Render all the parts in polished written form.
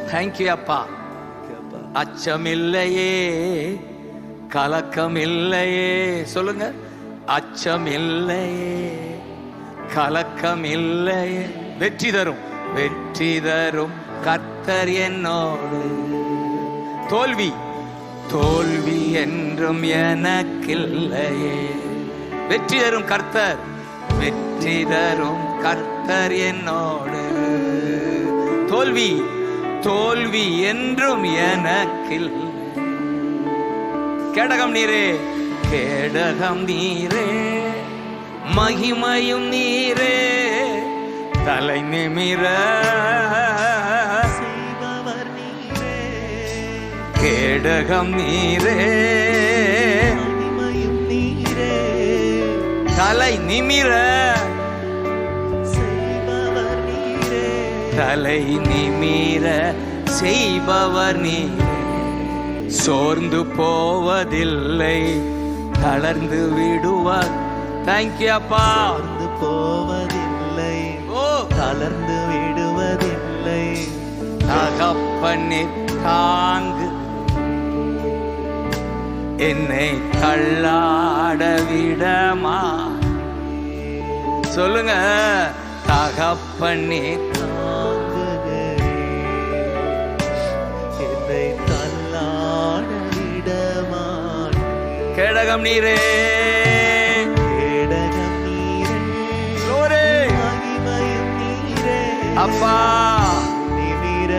Thank you அப்பா. அச்சமில்லையே, கலக்கமில்லையே. சொல்லுங்க, அச்சமில்லையே, கலக்கமில்லையே. வெற்றி தரும், வெற்றி தரும் கர்த்தர் என்னோடு. தோல்வி, தோல்வி என்றும் எனக்கில்லையே. வெற்றி தரும் கர்த்தர், வெற்றி தரும் கர்த்தர் என்னோடு. தோல்வி, தோல்வி என்றும் எனக்கில்லை. கேடகம் நீரே, கேடகம் நீரே, மகிமையும் நீரே, தலை நிமிர செய்பவர் நீரே. கேடகம் நீரே, மகிமையும் நீரே, தலை நிமிர செய்பவர் நீரே. தலை நிமிர செய்பவர் நீரே. சோர்ந்து போவதில்லை, தளர்ந்து விடுவார். தேங்க்யூ அப்பா. சோர்ந்து போவதில்லை, தளர்ந்து விடுவதில்லை. தகப்பனே தாங்கு, என்னை தள்ளாட விடமா. சொல்லுங்க, தகப்பனே என்னை தள்ளாட விடமாட்டீர். கேடகம் நீரே, கேடகம் நீரே, glory. மகிமையும் நீரே. அப்பா, நிமிர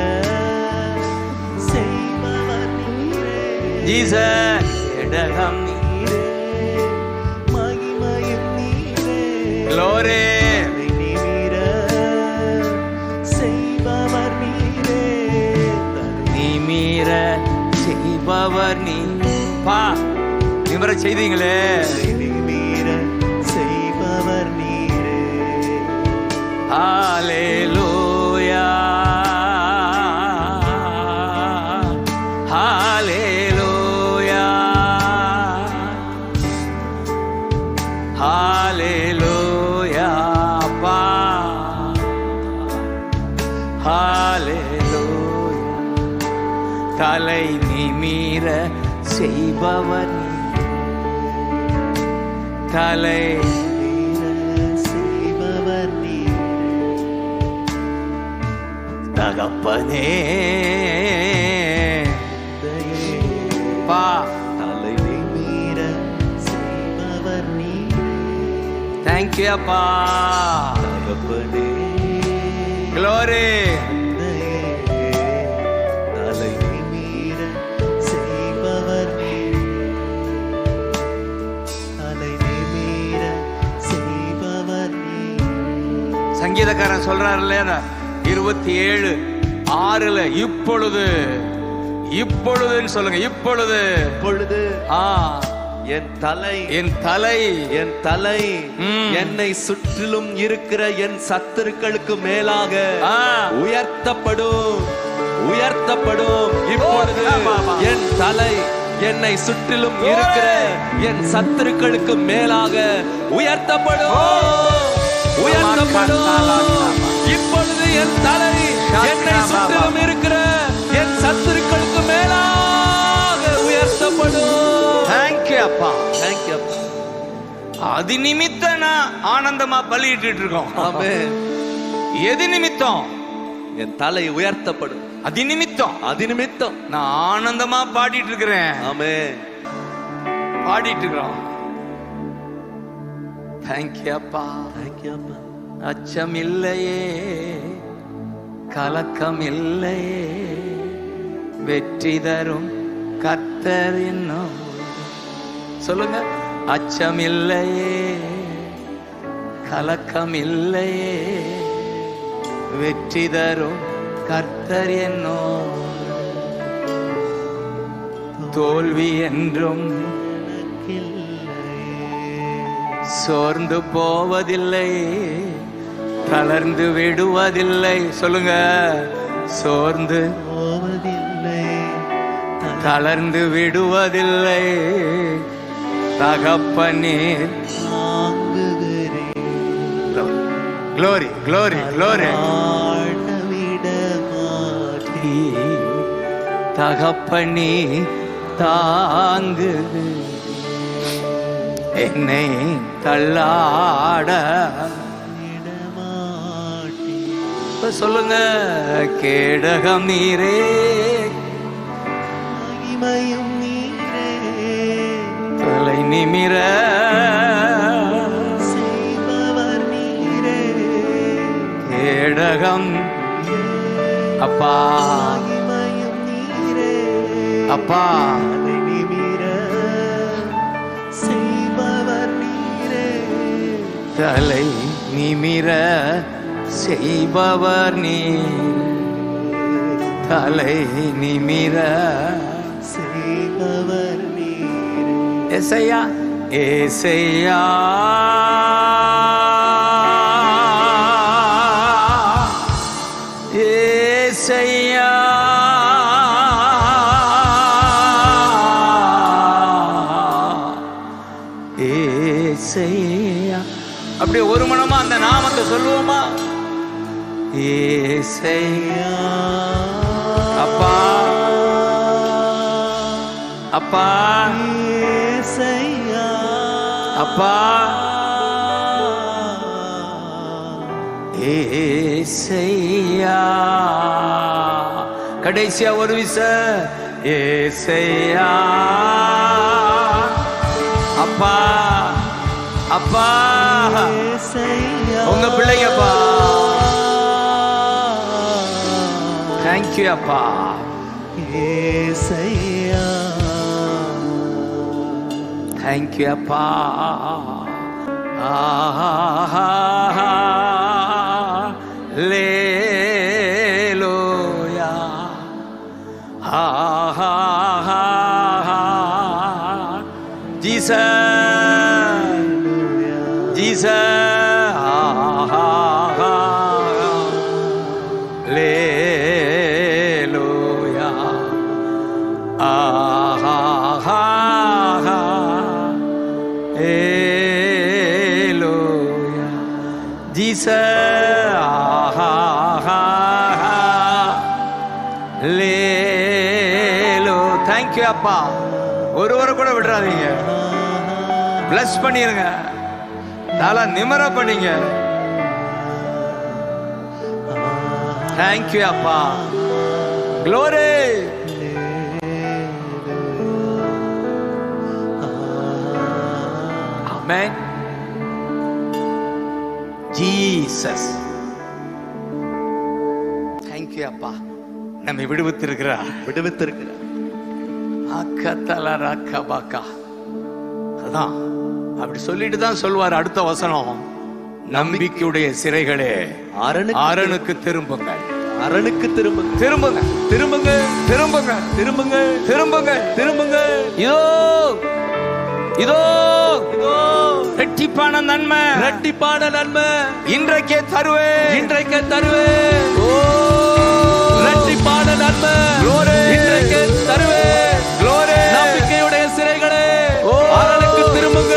செய்பவர் நீரே. ஜீசஸ். கேடகம் நீரே, மகிமையும் நீரே. glory. நிமிர செய்பவர் நீரே. நிமிர செய்பவர் நீ. பா, நிமிர செய்தீங்களே. நிமிர செய்பவர் நீரே. ஹalleluya, ஹalleluya, ஹalleluya அப்பா, ஹalleluya. தலை நிமிர செய்பவர் நீ. தலை செய்பவர் நீரே. தகப்பனே பா, தலை நிமிர செய்பவர் நீரே. தேங்க்யூ அப்பா. தகப்பனே, glory. தலை நிமிர செய்பவர் நீரே. தலை நிமிர செய்பவர் நீரே. சங்கீதக்காரன் சொல்றாரு இல்லையா, 27:6 இப்பொழுது, இப்பொழுதுன்னு சொல்லுங்க. இப்பொழுது, இப்பொழுது ஆ, என் தலை, என் தலை, என் தலை என்னை சுற்றிலும் இருக்கிற என் சத்துருக்களுக்கு மேலாக உயர்த்தப்படும், உயர்த்தப்படும். இப்பொழுது என் தலை என்னை சுற்றிலும் இருக்கிற என் சத்துருக்களுக்கு மேலாக உயர்த்தப்படும், உயர்த்தப்படும். இப்பொழுது என் தலை என்னை சுற்றிலும் இருக்கிற என் சத்துருக்களுக்கு மேலாக உயர்த்தப்படும். தேங்க்யூ அப்பா. தேங்க்யூ அப்பா. அது நிமித்தம் நான் ஆனந்தமா பலியிட்டு இருக்கோம். ஆமென். எது நிமித்தம்? என் தலை உயர்த்தப்படும். அது நிமித்தம், அது நிமித்தம் நான் ஆனந்தமா பாடிட்டு இருக்கிறேன். ஆமென். பாடிட்டு இருக்கிறோம். தேங்க்யூ அப்பா. தேங்க்யூ அப்பா. அச்சம் இல்லையே, கலக்கம் இல்லையே, வெற்றி தரும் கர்த்தர் என்னும். சொல்லுங்க, அச்சம் இல்லையே, கலக்கம் இல்லையே, வெற்றி தரும் கர்த்தர் என்னும். தோல்வி என்றும் சோர்ந்து போவதில்லை, தளர்ந்து விடுவதில்லை. சொல்லுங்க, சோர்ந்து போவதில்லை, தளர்ந்து விடுவதில்லை. தகப்பனீர் தாங்குகிறேன். Glory, glory, glory. ஆழ்ந்த விட மாட்டேன். தகப்பனே தாங்குது என்னை தள்ளாட இடமாட்டி இப்ப சொல்லுங்க. கேடகம் நீரே மகிமையும் நீரே தலை நிமிர செய்பவர் நீரே கேடகம் அப்பா மகிமையும் நீரே அப்பா அதை நிமிர செய்பவர் நீரே தலை நிமிர செய்பவர் நீர் தலை நிமிர செய்பவர் நீரே ஏசையா ஏசையா ஏசையா ஏசையா அப்படியே ஒரு மனமா அந்த நாமத்தை சொல்லுவோமா? ஏசையா அப்பா அப்பா ஏசையா அப்பா ஏசையா கடைசியா ஒரு விச ஏசையா அப்பா அப்பா ஏசையா உங்க பிள்ளைங்கப்பா தேங்க்யூ அப்பா ஏசையா தேங்க்யூ அப்பா லேலூயா ஜீசஸ் ஜீசஸ் லேலூயா Hallelujah. Jesus. Hallelujah. Thank you அப்பா. ஒருவரை கூட விட்டுறாதீங்க. bless பண்ணிருங்க. தலை நிமிர பண்ணீங்க. Thank you அப்பா. Glory. Amen. Jesus. Thank you அப்பா. நம்மை விடுவித்திருக்கிறார். விடுவித்திருக்கிறார். அக்கத்தலரக்கபக்கா. அதான் அப்படி சொல்லிட்டு தான் சொல்வார் அடுத்த வசனம். நம்பிக்கையுடைய சிறைகளே அரணுக்கு திரும்புங்கள். அரணுக்கு திரும்புங்க. திரும்புங்க திரும்புங்க. திரும்புங்க திரும்புங்க. திரும்புங்க திரும்புங்க. இதோ இதோ இதோ ரெட்டிப்பான நன்மை. இரட்டிப்பான நன்மை இன்றைக்கே தருவேன். இன்றைக்கே தருவேன். ஓ இரட்டிப்பான நன்மை Glory. இன்றைக்கே தருவேன். Glory. நம்பிக்கையுடைய சிறைகளே ஓ. அரணுக்கு திரும்புங்க.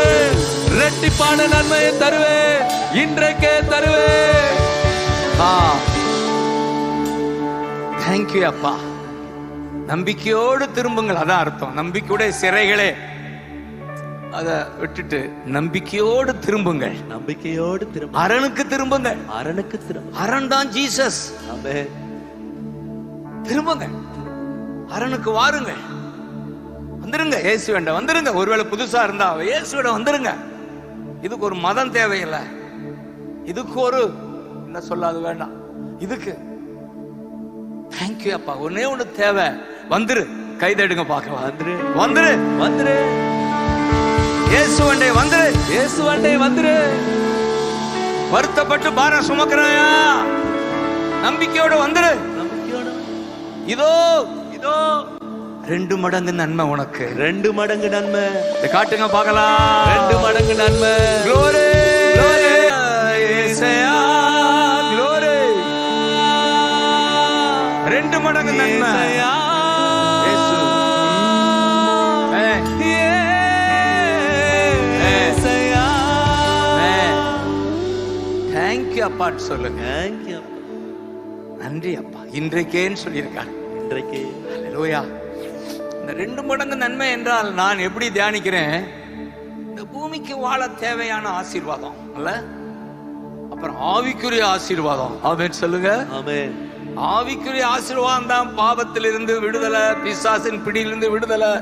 இரட்டிப்பான நன்மையை தருவேன். இன்றைக்கே தருவேன். தேங்க்யூ அப்பா. நம்பிக்கையோடு திரும்புங்கள். அதான் அர்த்தம். நம்பிக்கையுடைய சிறைகளே அதை விட்டுட்டு நம்பிக்கையோடு திரும்புங்கள். நம்பிக்கையோடு திரும்ப. அரணுக்கு திரும்புங்க. அரணுக்கு திரும்ப. அரண் தான் ஜீசஸ். ஆமென். திரும்புங்க. அரணுக்கு வாருங்க. வந்துருங்க. இயேசுவேண்ட வந்துருங்க. ஒருவேளை புதுசா இருந்தா இயேசுவேண்ட வந்துருங்க. இதுக்கு ஒரு மதம் தேவையில்லை. இதுக்கு ஒரு என்ன சொல்லாது வேண்டாம். இதுக்கு தேங்க்யூ அப்பா. ஒன்னே ஒண்ணு தேவை. வந்துரு. கைதெடுங்க பார்க்கலாம். வந்துரு. வந்துரு. வந்துரு. இயேசுவண்டே வந்துரு. இயேசுவண்டே வந்துரு. வருத்தப்பட்டு பாரம் சுமக்கிறாயா? நம்பிக்கையோட வந்துரு. நம்பிக்கையோட இதோ இதோ 2 மடங்கு நன்மை உனக்கு. 2 மடங்கு நன்மை. இதை காட்டுங்க பார்க்கலாம். 2 மடங்கு நன்மை. Glory. Glory. இயேசுயா. Glory. 2 மடங்கு நன்மை. இயேசுயா. இயேசு. இயேசுயா. தேங்க்யூ அப்பா சொல்லுங்க. Thank you. நன்றி அப்பா. இன்றைக்கேன்னு சொல்லியிருக்கார். இன்றைக்கு அல்லேலூயா. இந்த 2 மடங்கு நன்மை என்றால் நான் எப்படி தியானிக்கிறேன், இந்த பூமிக்கு வாழ தேவையான ஆசீர்வாதம் அல்ல, அப்புறம் ஆவிக்குரிய ஆசீர்வாதம். ஆமென் சொல்லுங்க. ஆமென். ஆவிக்குரிய ஆசீர்வாதம் தான் பாவத்திலிருந்து விடுதலை, பிசாசின் பிடியிலிருந்து விடுதலை,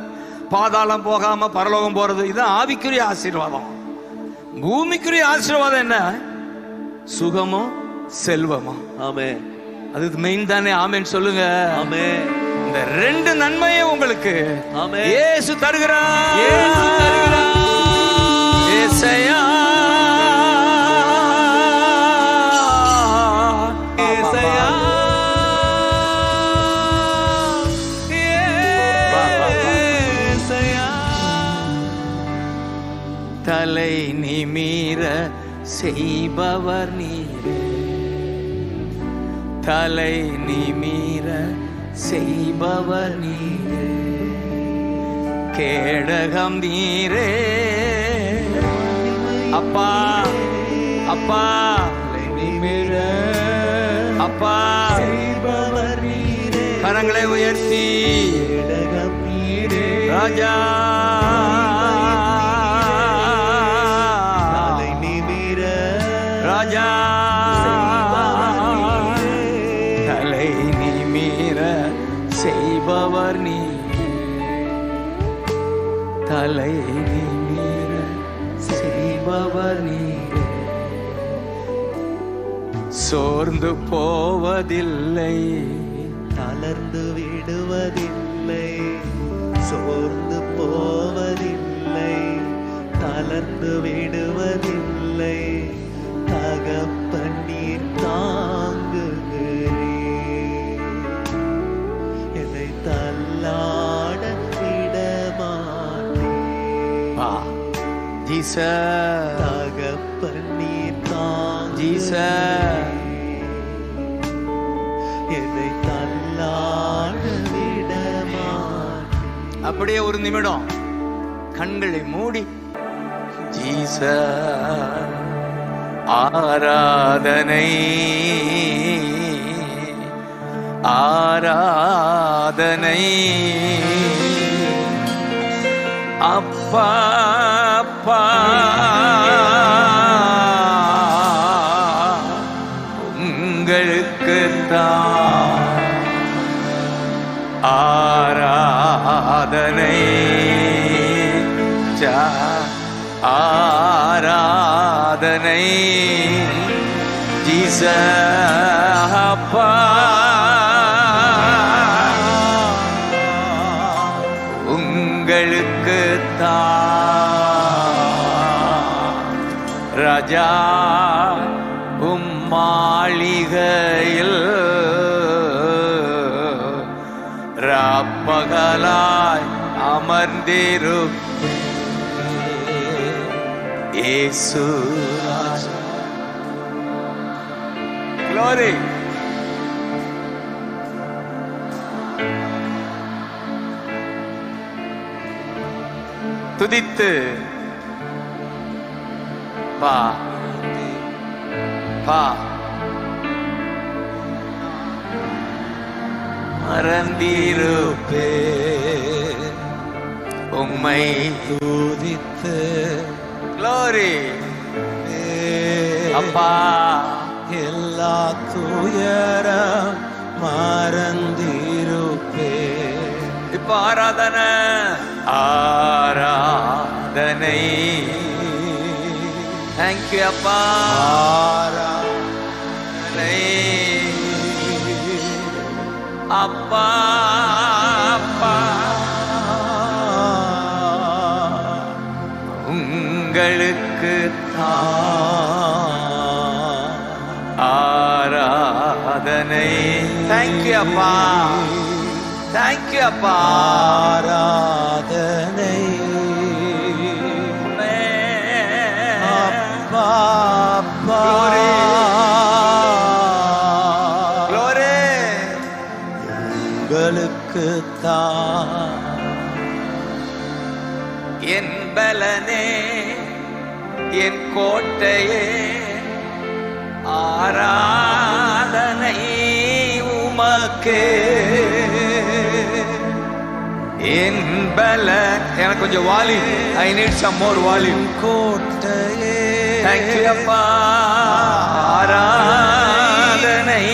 பாதாளம் போகாம பரலோகம் போறது. இதுதான் ஆவிக்குரிய ஆசீர்வாதம். பூமிக்குரிய ஆசீர்வாதம் என்ன? சுகமோ செல்வமோ. ஆமென். அது மெயின் தானே. ஆமென் சொல்லுங்க. ஆமென். இந்த 2 நன்மையை உங்களுக்கு ஆமென் இயேசு தருகிறார். இயேசு தருகிறார். ஏசையா ஏசையா ஏசையா. தலை நிமிர செய்பவர் நீரே, தலை நிமிர செய்பவர் நீரே, கேடகம் நீரே அப்பா. அப்பா தலை நிமிர அப்பா செய்பவர் நீரே, கரங்களை உயர்த்தி கேடகம் நீரே, ராஜா தலை நிமிர ராஜா தலை நிமிர செய்பவர் நீ, தலை நிமிர செய்பவர் நீ, சோர்ந்து போவதில்லை, தளர்ந்து விடுவதில்லை, சோர்ந்து போவதில்லை, தளர்ந்து விடுவதில்லை, தகப்பன் நீர் தாங்குகிறீர், என்னை தள்ளாட விடமாட்டீர். ஜீசஸ் தகப்பன் நீர் தாங்குகிறீர், ஜீசஸ் என்னை தள்ளாட விடமாட்டீர். அப்படியே ஒரு நிமிடம் கண்களை மூடி ஜீசஸ் ஆராதனை ஆராதனை அப்பா அப்பா உங்களுக்கு தான் ஆராதனை ஆராதனை ஜீசஸ் அப்பா உங்களுக்கு தான் ராஜா மாளிகையில் ராப்பகலாய் அமர்ந்திரும் இயேசு ராஜா. Glory. துதித்து பா பா மறந்திருப்பே உம்மை துதித்து. Glory. அப்பா எல்லா துயரம் மறந்திருப்பே. இப்ப ஆராதனை ஆராதனை. தேங்க்யூ அப்பா. ஆராதனை அப்பா அப்பா உங்களுக்கு ஆராதனை. தேங்க்யூ அப்பா. தேங்க்யூ அப்பா. ஆராதனை அப்பா அப்பா. Glory. உங்களுக்கு என் பலனே என் கோட்டையே ஆராதனை உமக்கே என் பலன். எனக்கு கொஞ்சம் volume, I need some more volume. கோட்டையே தேங்க்யூ அப்பா. ஆராதனை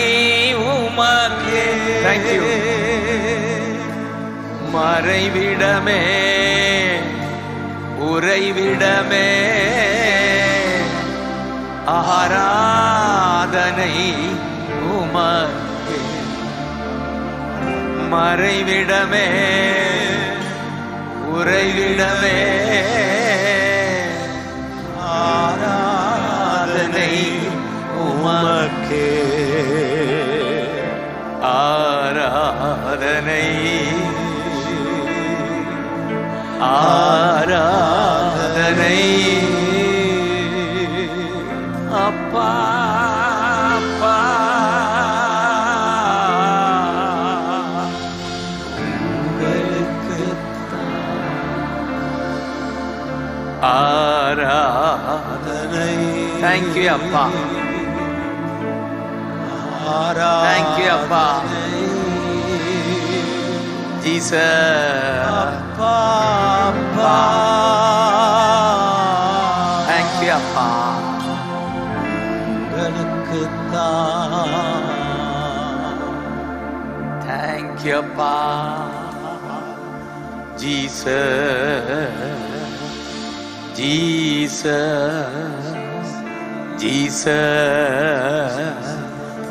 உமக்கே. தேங்க்யூ. மறைவிடமே உறைவிடமே ஆராதனை உமக்கே. மறைவிடமே உறைவிடமே ஆராதனை உமக்கே. ஆராதனை ஆராதனை அப்பா அப்பா. ஆராதனை. தேங்க்யூ அப்பா. தேங்க்யூ அப்பா. ஜீசஸ் அப்பா அப்பா. தேங்க்யூ அப்பா. தேங்க்யூ அப்பா. ஜீசஸ் ஜீசஸ் ஜீசஸ்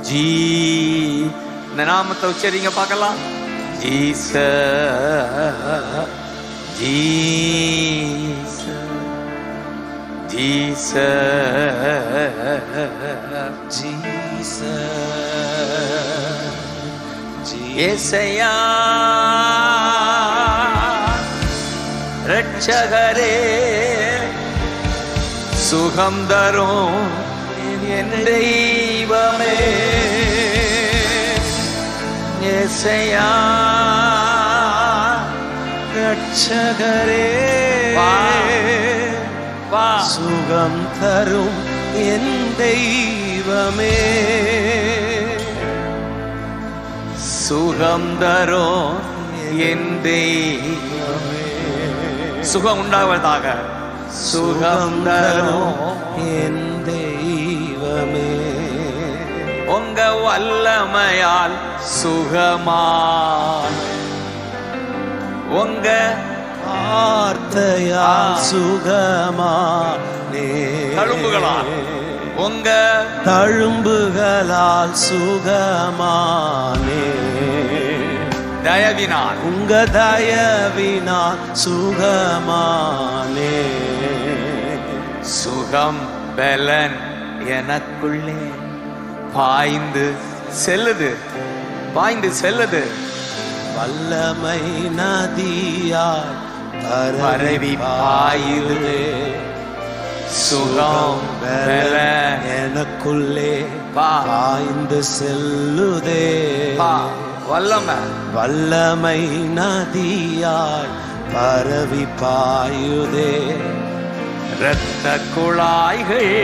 ஜீ. இந்த நாமத்தை உச்சரிங்க பார்க்கலாம். Jesus Jesus Jesus Jesus. ஏசையா ரட்சகரே சுகம் தரும் என் தெய்வமே. ஏசையா ரட்சகரே சுகம் தரும் என் தெய்வமே. சுகம் தரும் என் தெய்வமே. சுகம் உண்டாவதாக. சுகம் தரும் என் தெய்வமே. உங்க வல்லமையால் சுகமா, உங்க வார்த்தையால் சுகமானே. தழும்புகளால், உங்க தழும்புகளால் சுகமானே. தயவினால், உங்க தயவினால் சுகமானே. சுகம் பலன் எனக்குள்ளே பாய்ந்து செல்லுது, பாய்ந்து செல்லுது. வல்லமை நதியாய் பரவி பாயுது. சுகம் பலன் எனக்குள்ளே பாய்ந்து செல்லுதே. வல்லமை வல்லமை நதியாய் பரவி பாயுதே. இரத்த குழாய்கள்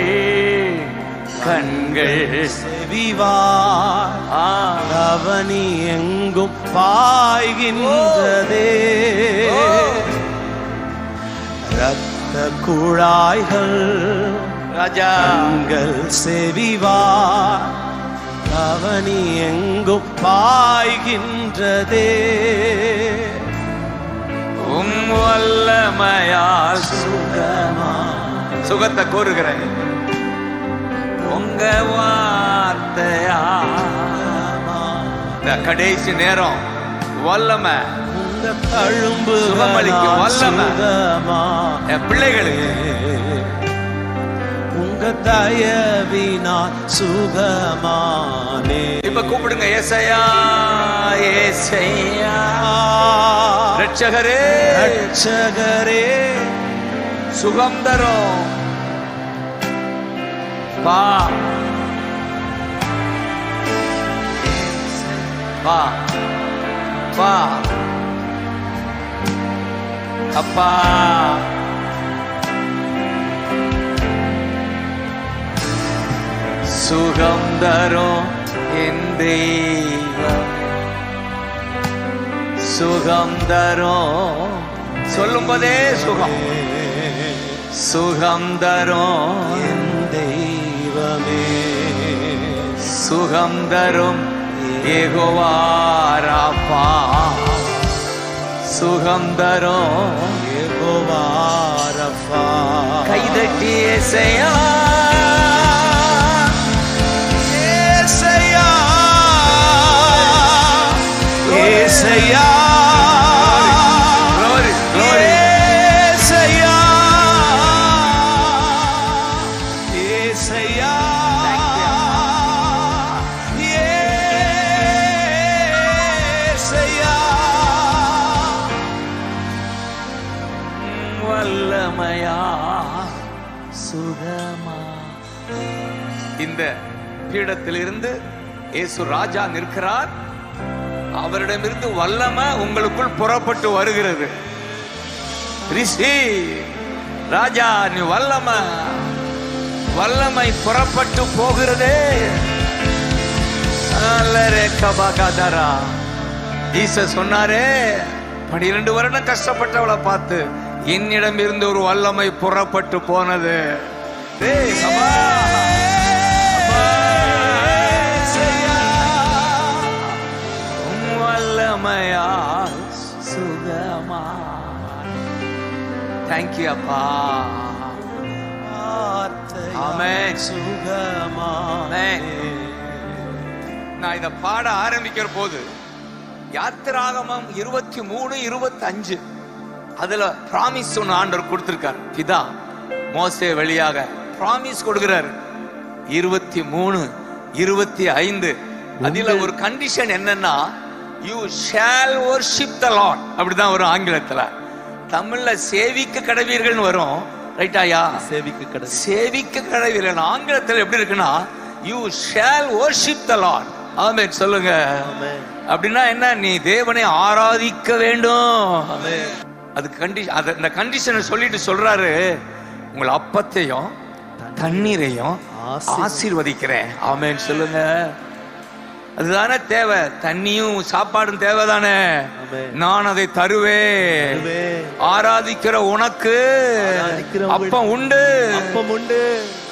கண்கள் செவிவாய் அவனி எங்கும் பாய்கின்றதே. இரத்த குழாய்கள் ராஜா கண்கள் செவிவாய் அவனி எங்கும் பாய்கின்றதே. வல்லமையால் சுகமா, சுகத்தை கோருகிறேன். உங்க வார்த்தையா கடைசி நேரம் வல்லமை, உங்க தழும்பு சுகமளிக்கும் வல்லமை என் பிள்ளைகளுக்கு. உங்க தயவினால் சுகமானே. இப்ப கூப்பிடுங்க. ஏசையா ஏசையா ரட்சகரே, ரட்சகரே சுகம் தரும் பா பா பா. அப்பா சுகம் தரும் என் தெய்வம் சுகம் தரும். சொல்லும் போதே சுகம், சுகம் தரும் என் தெய்வமே, சுகம் தரும் யெகோவா ராபா, சுகம் தரும் யெகோவா ரஃபா. கைதட்டி இசையா ஏசையா, ஏசையா, glory, glory. ஏசையா, ஏசையா, ஏசையா. வல்லமையா சுகமா. இந்த பீடத்திலிருந்து இயேசு ராஜா நிற்கிறார். அவரிடமிருந்து வல்லமை உங்களுக்குள் புறப்பட்டு வருகிறது. ரிஷி ராஜா, நீ வல்லமை, வல்லமை புறப்பட்டு போகிறதே. ஈசஸ் சொன்னாரே, 12 வருடம் கஷ்டப்பட்டவளை பார்த்து என்னிடம் இருந்து ஒரு வல்லமை புறப்பட்டு போனது. டேய், சபா, வல்லமையா சுகமா. தேங்க்யூ அப்பா. ஆமென். சுகமா. ஆமென். நான் இதை பாட ஆரம்பிக்கிற போது யாத்திராகமம் 23, 25 அதுல பிராமிஸ் ஒன்று ஆண்டவர் கொடுத்திருக்கார். பிதா மோசே வழியாக பிராமிஸ் கொடுக்கிறார். 23, 25 அதுல ஒரு கண்டிஷன் என்னன்னா, you shall worship the Lord. அப்படிதான் வரும் ஆங்கிலத்துல. தமிழ்ல சேவிக்க கடவீர்கள் வரும். ரைட்டாயா? சேவிக்க கடை, சேவிக்க கடவீர்கள். ஆங்கிலத்துல எப்படி இருக்குன்னா, you shall worship the Lord. Amen சொல்லுங்க. அப்படின்னா என்ன? நீ தேவனை ஆராதிக்க வேண்டும். அதுக்கு அந்த கண்டிஷனை சொல்லிட்டு சொல்றாரு, உங்கள் அப்பத்தையும் தண்ணீரையும் ஆசீர்வதிக்கிறேன். ஆமென் சொல்லுங்க. அதுதானே தேவை. தண்ணியும் சாப்பாடும் தேவைதானே. நான் அதை தருவேன். ஆராதிக்கிற உனக்கு அப்பம் உண்டு, அப்பம் உண்டு,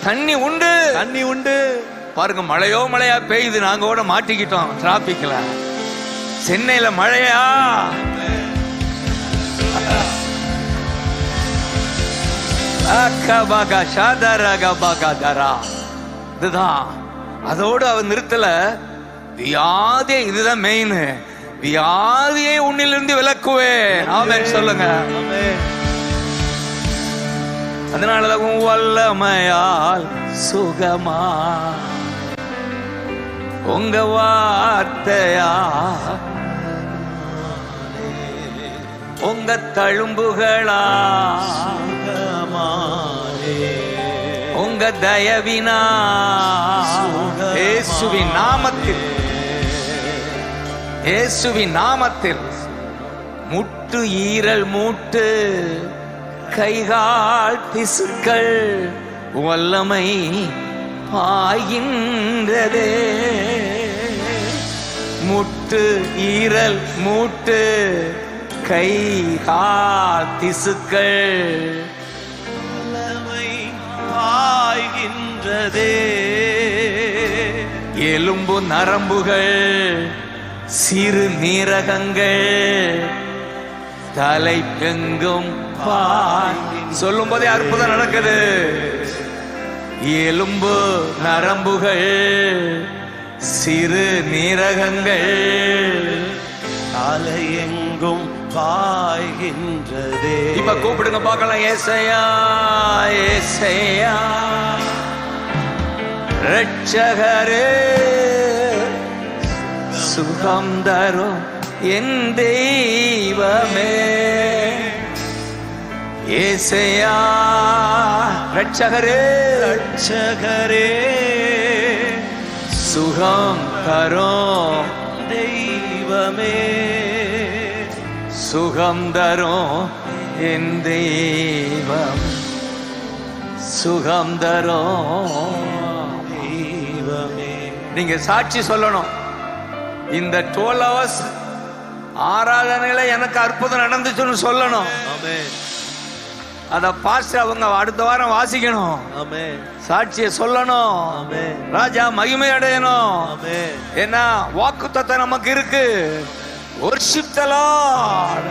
தண்ணி உண்டு, தண்ணி உண்டு. பாருங்க, மழையோ மழையா பெய்யுது. நாங்க கூட மாட்டிக்கிட்டோம் டிராபிக்ல. சென்னையில மழையா? இதுதான். அதோடு அவன் நிறுத்தல. வியாதி, இதுதான் மெயின். வியாதியை உன்னிலிருந்து விலக்குவேன். ஆமென் சொல்லுங்க. அதனாலதான் வல்லமையால் சுகமா, உங்க வார்த்தையா, உங்க தழும்புகளா, உங்க தயவினா, இயேசுவின் நாமத்தில், இயேசுவின் நாமத்தில் முட்டு, ஈரல் மூட்டு, கைகால் திசுக்கள் வல்லமை பாய்கின்றதே. முட்டு, ஈரல் மூட்டு, கைகால் திசுக்கள் வல்லமை பாய்கின்றதே. எலும்பு நரம்புகள், சிறு நீரகங்கள், தலை பெங்கும் சொல்லும் போதே அற்புதம் நடக்குது. எலும்பு நரம்புகள், சிறு நீரகங்கள், தலை எங்கும் பாய்கின்றதே. இப்ப கூப்பிடுங்க பார்க்கலாம். ஏசையா, ஏசையா, ரட்சகரே, சுகம் தரும் என் தெய்வமே. ஏசையா, ரட்சகரே, ரட்சகரே, சுகம் தரும் தெய்வமே, சுகம் தரும் என் தெய்வம், சுகம் தரும் தெய்வமே. நீங்க சாட்சி சொல்லணும். இந்த 12 hours ஆராதனையில எனக்கு அற்புதம் நடந்துச்சுன்னு சொல்லணும். ஆமென். அத பாஸ்டர் அவங்க அடுத்த வாரம் வாசிக்கணும். ஆமென். சாட்சியை சொல்லணும். ஆமென். ராஜா மகிமை அடையணும். ஆமென். ஏன்னா வாக்குத்தத்தம் நமக்கு இருக்கு. worship the Lord.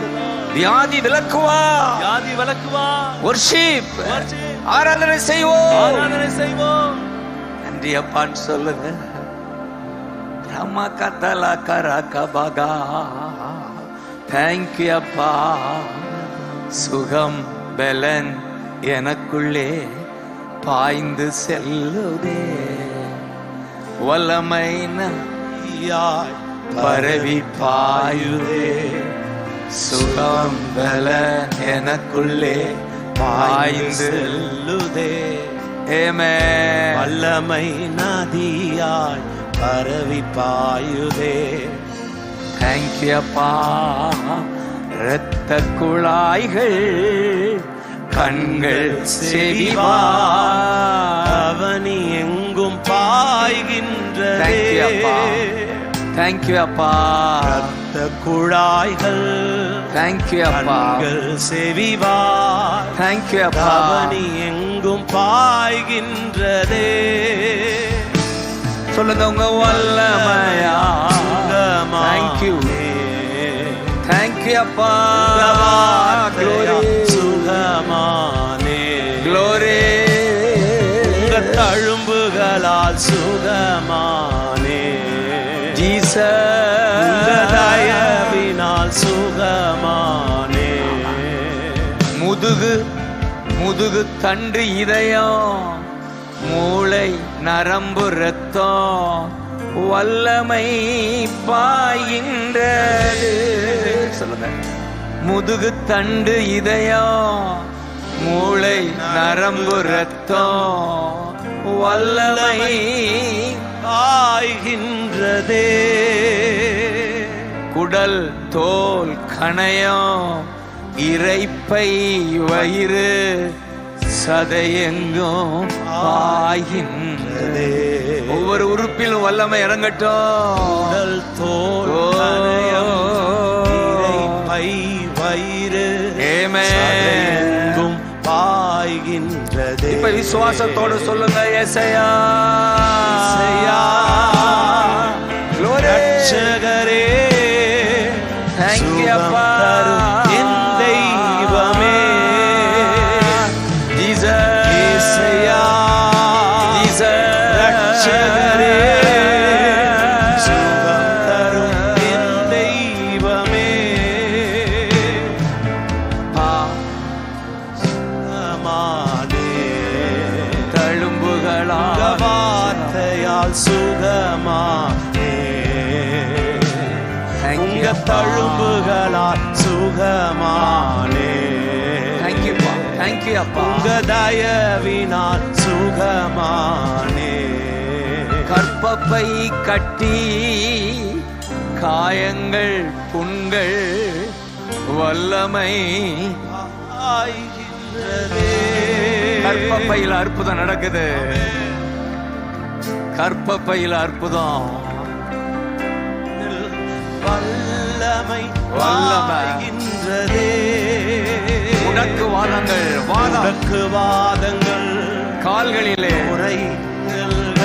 வியாதி விலக்குவா. வியாதி விலக்குவா. worship. Worship. ஆராதனை செய்வோம். ஆராதனை செய்வோம். நன்றி அப்பான்னு சொல்லுங்க. ரமகதல கரகபகா. Thank you அப்பா. சுகம் பலன் எனக்குள்ளே பாய்ந்து செல்லுதே. வல்லமைன யாய் பரவி பாயுதே. சுகம் பலன் எனக்குள்ளே பாய்ந்து செல்லுதே. ஆமென். வல்லமை நதியாய் பரவி பாயுதே. Thank you அப்பா. இரத்த குழாய்கள் கண்கள் செவிவா. அவனி எங்கும் பாய்கின்றதே. Thank you அப்பா. Thank you அப்பா. இரத்த குழாய்கள் Thank you அப்பா. கண்கள் செவிவா. Thank you அப்பா. அவனி எங்கும் பாய்கின்றதே. சொல்லுங்க உங்க வல்லமையா. Thank you. Thank you அப்பா. Glory. சுகமானே. Glory. உங்க தழும்புகளால் சுகமானே. Jesus. உங்க தயவினால் சுகமானே. முதுகு தண்டு இதயம் மூளை நரம்பு ரத்தம் வல்லமை பாய்கின்றது. சொல்லுங்க. முதுகு தண்டு இதயம் மூளை நரம்பு ரத்தம் வல்லமை பாய்கின்றதே. குடல் தோல் கணையம் இரைப்பை வயிறு சதையெங்கும் பாய்கின்றதே. ஒவ்வொரு உறுப்பிலும் வல்லமை இறங்கட்டும். உடல் தோல் கணையம் இரைப்பை வயிறு சதையெங்கும் பாய்கின்றதே. இப்ப விசுவாசத்தோடு சொல்லுங்க. ஏசையா. ரட்சகரே. Thank you அப்பா. என் தெய்வமே. ரட்சகரே. சுகம் தரும் என் தெய்வமே. சுகமானே. தழும்புகளால் வார்த்தையால் சுகமானே. உங்க தழும்புகளால் சுகமானே. Thank you அப்பா. Thank you அப்பா. உங்க தயவினால் சுகமானே. கற்பப்பை கட்டி காயங்கள் புண்கள் வல்லமை ஆய்கின்றதே. கற்பப்பையில் அற்புதம் நடக்குது. கற்பப்பையில் அற்புதம். வல்லமை வல்லமை. ஆய்கின்றதே. உனக்கு வாதங்கள் உனக்கு வாதங்கள் கால்களிலே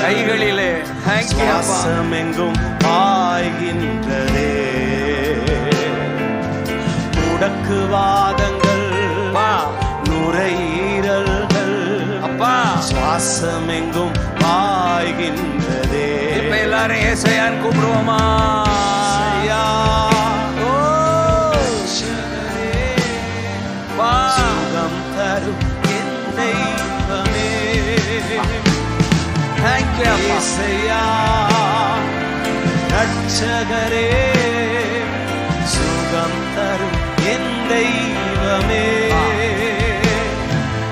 கைகளிலே. Thank you அப்பா. சுவாசம் எங்கும் பாய்கின்றதே. உடக்கு வாதங்கள் அப்பா. நுரையீரல்கள் அப்பா. சுவாசம் எங்கும் பாய்கின்றதே. இப்ப எல்லாரும் ஏசையான்னு கூப்பிடுவோமா? ஐயா. ஓ, வா. சுகம் தரும் என் தெய்வமே. Thank you அப்பா. இயேசையா. ரட்சகரே. சுகம் தரும் என் தெய்வமே.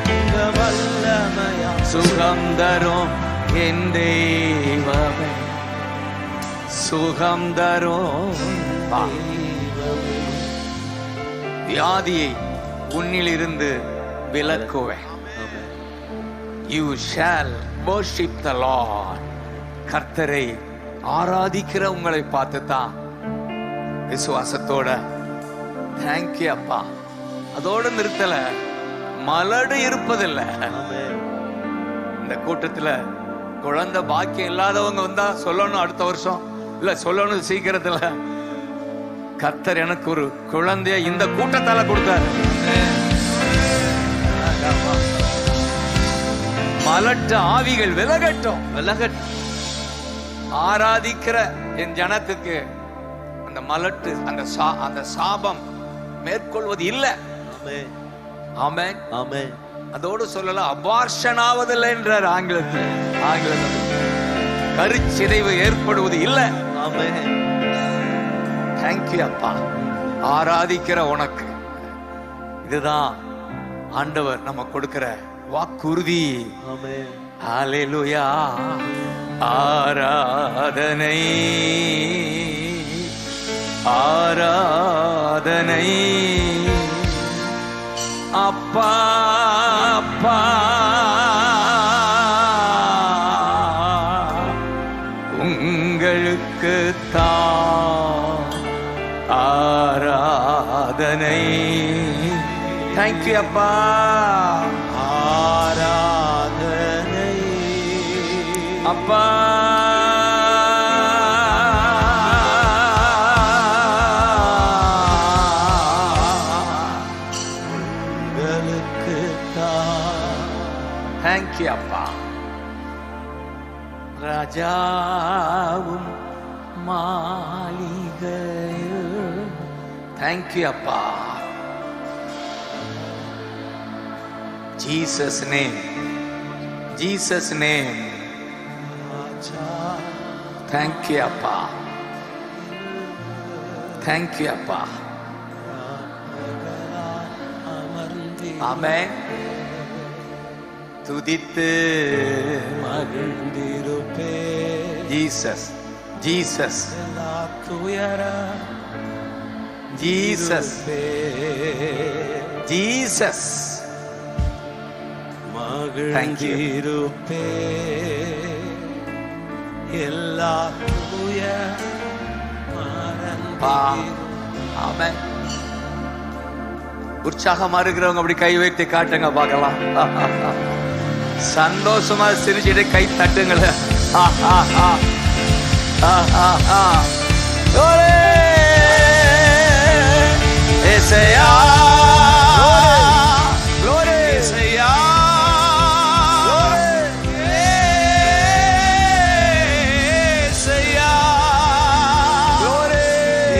உங்க வல்லமையா சுகம் தரும் என் தெய்வமே. சுகம் தரும் தெய்வமே. வியாதியை உன்னிலிருந்து விலக்குவேன். You shall worship the Lord. கர்த்தரை ஆராதிக்கிற உங்களை பார்த்து தான் விசுவாசத்தோட தேங்க்யூ அப்பா. அதோட நிறுத்தல, மலடு இருப்பதில்லை. இந்த கூட்டத்துல குழந்தை பாக்கியம் இல்லாதவங்க வந்தா சொல்லணும் அடுத்த வருஷம், இல்ல சொல்லணும் சீக்கிரத்துல. கர்த்தர் எனக்கு ஒரு குழந்தைய இந்த கூட்டத்தால கொடுத்தாரு. மலட்டு ஆவிகள் விலகட்டும், விலகட்டும். ஆராதிக்கிற என் ஜனத்துக்கு அந்த மலட்டு, அந்த சாபம் மேற்கொள்வது இல்லை. ஆமென், ஆமென். அதோடு சொல்லல, அபார்ஷன் ஆவதில்லை என்றார் ஆங்கிலத்தில். கருச்சிதைவு ஏற்படுவது இல்லை. ஆமென். தேங்க்யூ அப்பா. ஆராதிக்கிற உனக்கு இதுதான் ஆண்டவர் நம்ம கொடுக்கிற வாக்குறுதி. ஆமென். ஹல்லேலூயா. ஆராதனை, ஆராதனை அப்பா, அப்பா உங்களுக்கு தான் ஆராதனை. தேங்க்யூ அப்பா. ஆராதனை அப்பா. தேங்க்யூ அப்பா. ராஜாவும் மாளிகையும். தேங்க்யூ அப்பா. Jesus name, Jesus name. Thank you அப்பா. தேங்க்யூ அப்பா. ஆமென். துதித்து மகிழ்ந்திருப்பே. Jesus, Jesus, Jesus, Jesus. மகிழ்ந்திருப்பே எல்லா ஆமென். உற்சாகமா இருக்கிறவங்க அப்படி கை வைத்து காட்டுங்க பார்க்கலாம். சந்தோஷமா சிரிச்சிட்டு கை தட்டுங்கள. ஏசையா, ஏசையா,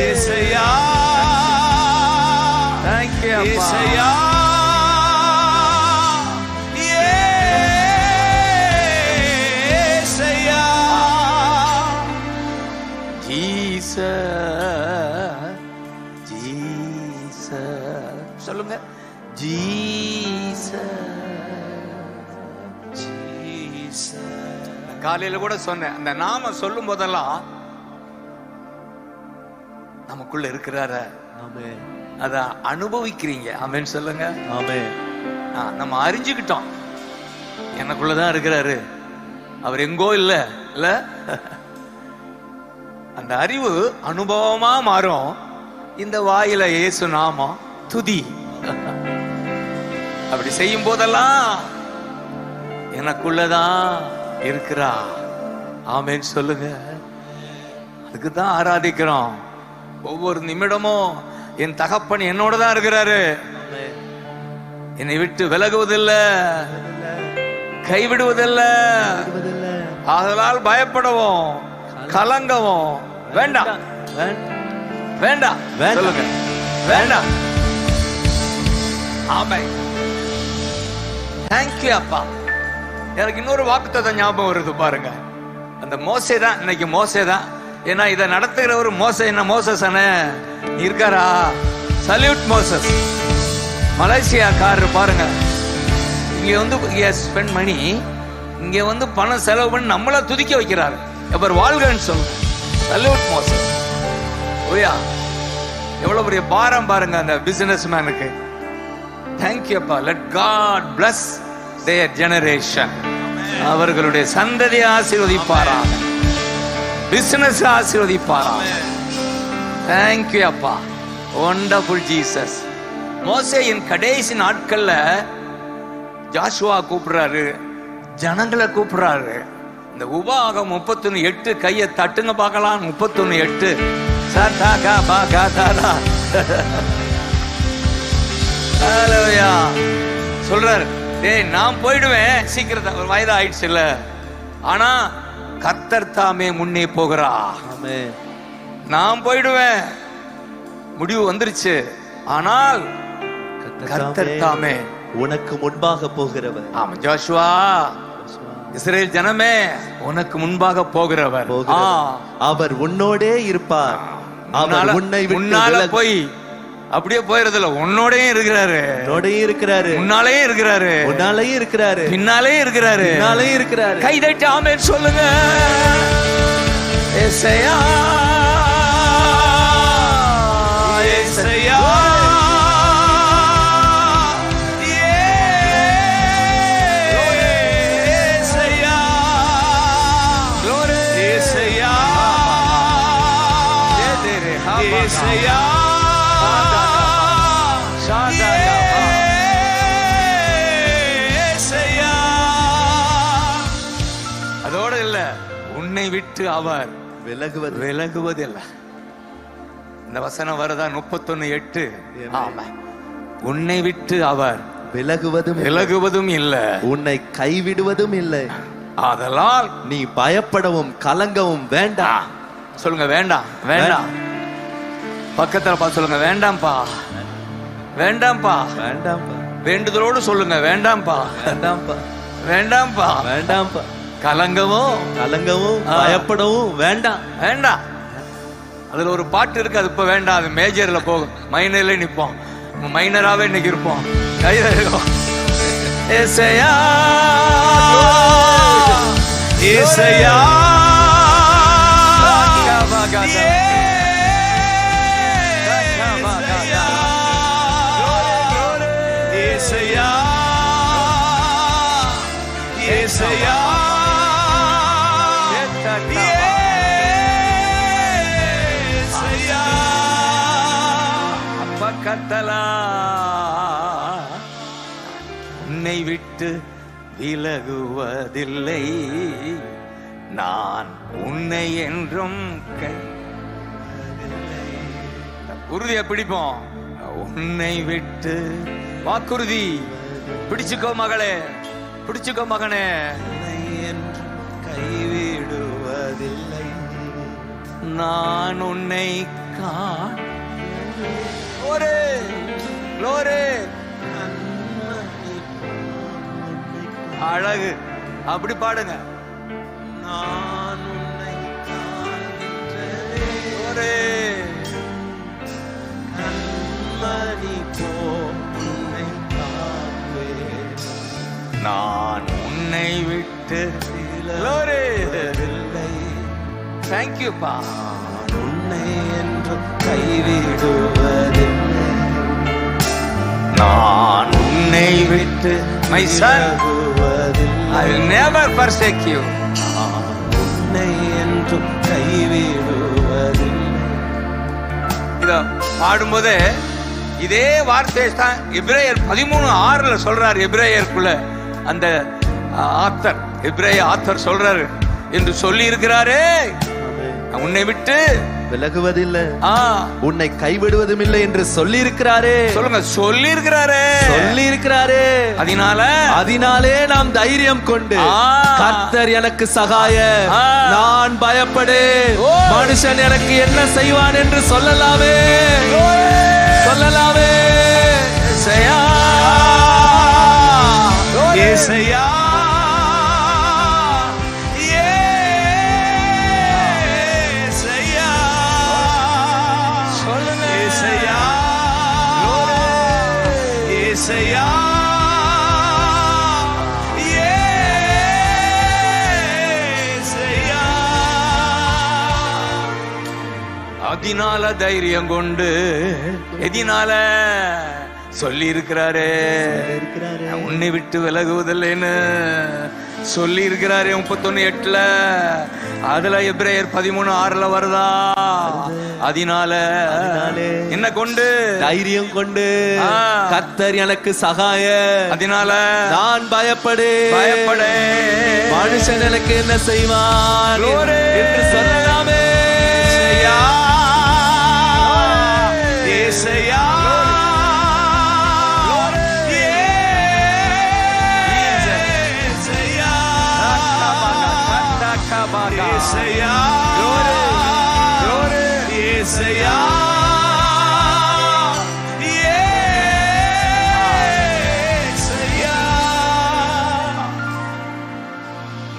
ஏசையா. தேங்க்யூ ஏசையா. சொல்லுங்க. காலையில கூட சொன்னேன், அந்த நாம சொல்லும் போதெல்லாம் நமக்குள்ள இருக்கிறார அத அனுபவிக்கிறீங்க. ஆமென் சொல்லுங்க. ஆமென். நம்ம அறிஞ்சுக்கிட்டோம், எனக்குள்ளதான் இருக்கிறாரு, அவர் எங்கோ இல்ல. அந்த அறிவு அனுபவமா மாறும். இந்த வாயில இயேசு நாமம் துதி. அப்படி செய்யும் போதெல்லாம் எனக்குள்ளதான் இருக்கிறா. ஆமென் சொல்லுங்க. அதுக்குதான் ஆராதிக்கிறோம். ஒவ்வொரு நிமிடமும் என் தகப்பன் என்னோட தான் இருக்கிறாரு. என்னை விட்டு விலகுவதில்லை, கைவிடுவதில்லை. ஆதலால் பயப்படவும் கலங்கவும் வேண்டாம். வேண்டாம் சொல்லுங்க. வேண்டாம். ஆமென். தேங்க்யூ அப்பா. எனக்கு இன்னொரு வாக்குத்தத்தம் ஞாபகம் வருது பாருங்க. அந்த மோசே தான், இன்னைக்கு மோசே தான். ஏன்னா இதை நடத்துகிற ஒரு மோசே, என்ன மோசஸ் இருக்காரா? Salute Moses. மலேசியாக்காரர் பாருங்க, இங்க வந்து ஸ்பெண்ட் மணி, இங்க வந்து பணம் செலவு பண்ணி நம்மள துதிக்க வைக்கிறாரு. அவர் வாழ்கன்னு சொல்லுங்க. Salute Moses. ஓயா, எவ்வளவு பெரிய பாரம் பாருங்க அந்த பிசினஸ் மேனுக்கு. தேங்க்யூ அப்பா. Let God bless their generation. அவர்களுடைய சந்ததியை ஆசீர்வதிப்பாராக. பிசினஸ் ஆசீர்வதிப்பாராம். தேங்க்யூ அப்பா, வண்டர்ஃபுல் ஜீசஸ். மோசேயின் கடைசி நாட்கள்ல ஜாஷுவா கூப்பிடுறாரு, ஜனங்களை கூப்பிடுறாரு. இந்த உபாகம் 31:8 கையை தட்டுங்க பார்க்கலாம். 31:8 சொல்றாரு, டேய் நான் போயிடுவேன், சீக்கிரம் வயது ஆயிடுச்சு இல்ல, ஆனா கர்த்தர் தாமே முன்னே போகிறா. நான் போயிடுவேன், முடிவு வந்துருச்சு, ஆனால் கர்த்தர் தாமே உனக்கு முன்பாக போகிறவர். ஆமா ஜோஷுவா, இஸ்ரேல் ஜனமே உனக்கு முன்பாக போகிறவர். அவர் உன்னோடே இருப்பார். அவர் உன்னை முன்னால போய் அப்படியே போயிறதுல உன்னோடயே இருக்கிறாரு, முன்னாலே இருக்கிறாரு, பின்னாலே இருக்கிறாரு. கை தட்டி ஆமென் சொல்லுங்க. ஏசையா ஏசையா அதோட இல்ல, உன்னை விட்டு அவர் விலகுவதில்லை. இந்த வசனம் வருதா? 31:8. ஆமா, உன்னை விட்டு அவர் விலகுவதும் இல்லை, உன்னை கைவிடுவதும் இல்லை. அதனால் நீ பயப்படவும் கலங்கவும் வேண்டாம். சொல்லுங்க, வேண்டாம் வேண்டாம். பக்கத்துல பார்த்து சொல்லுங்க, வேண்டாம்ப்பா வேண்டாம்ப்பா வேண்டாம்ப்பா. வேண்டுதலோடு சொல்லுங்க, வேண்டாம்ப்பா வேண்டாம்ப்பா வேண்டாம்ப்பா வேண்டாம்ப்பா. கலங்கவும் பயப்படவும் வேண்டாம் வேண்டாம். அதுல ஒரு பாட்டு இருக்கு, அது இப்ப வேண்டாம், அது மேஜர்ல போகும், மைனர்ல நிப்போம், மைனராவே இன்னைக்கு இருப்போம். கையில இருக்கும். ஏசையா ஏசையா உன்னை விட்டு விலகுவதில்லை, நான் உன்னை என்றும் உறுதியை பிடிப்போம். உன்னை விட்டு வாக்குறுதி பிடிச்சுக்கோ மகளே, பிடிச்சுக்கோ மகனே. கைவிடுவதில்லை, நான் உன்னை அழகு அப்படி பாடுங்க. நான் உன்னை கண்மணி போன்னை காப்பேன், நான் உன்னை விட்டு விலகுவதில்லை. தேங்க்யூப்பா. உன்னை என்று கைவிடுவதில்லை, நான் உன்னை விட்டு my son, I will never forsake you. உன்னை என்று கைவிடுவதில்லை. இத பாடும்போது இதே வார்த்தை தான் எபிரேயர் 13:6 சொல்றாரு. எபிரேயருக்குள்ள அந்த ஆத்தர், எபிரேய ஆத்தர் சொல்றாரு என்று சொல்லி இருக்கிறாரே, உன்னை விட்டு விலகுவதில்லை, உன்னை கைவிடுவதும் இல்லை என்று சொல்லி இருக்கிறாரே. சொல்லுங்க, சொல்லி இருக்கிறாரே. அதனாலே நாம் தைரியம் கொண்டு, கர்த்தர் எனக்கு சகாய, நான் பயப்படேன், மனுஷன் எனக்கு என்ன செய்வான் என்று சொல்லலாமே. ஏசையா ஏசையா அதனால தைரியம் கொண்டு, எதினால சொல்லி இருக்கிறாரே, உன்னை விட்டு விலகுவதில்லைன்னு சொல்லி இருக்கிறாரு 31:8. அதுல எபிரேயர் 13:6 வருதா? அதனால என்ன கொண்டு? தைரியம் கொண்டு, கர்த்தர் எனக்கு சகாய, அதனால நான் பயப்படு. மனுஷன் எனக்கு என்ன செய்வார் என்று சொல்லலாமே. ஏசையா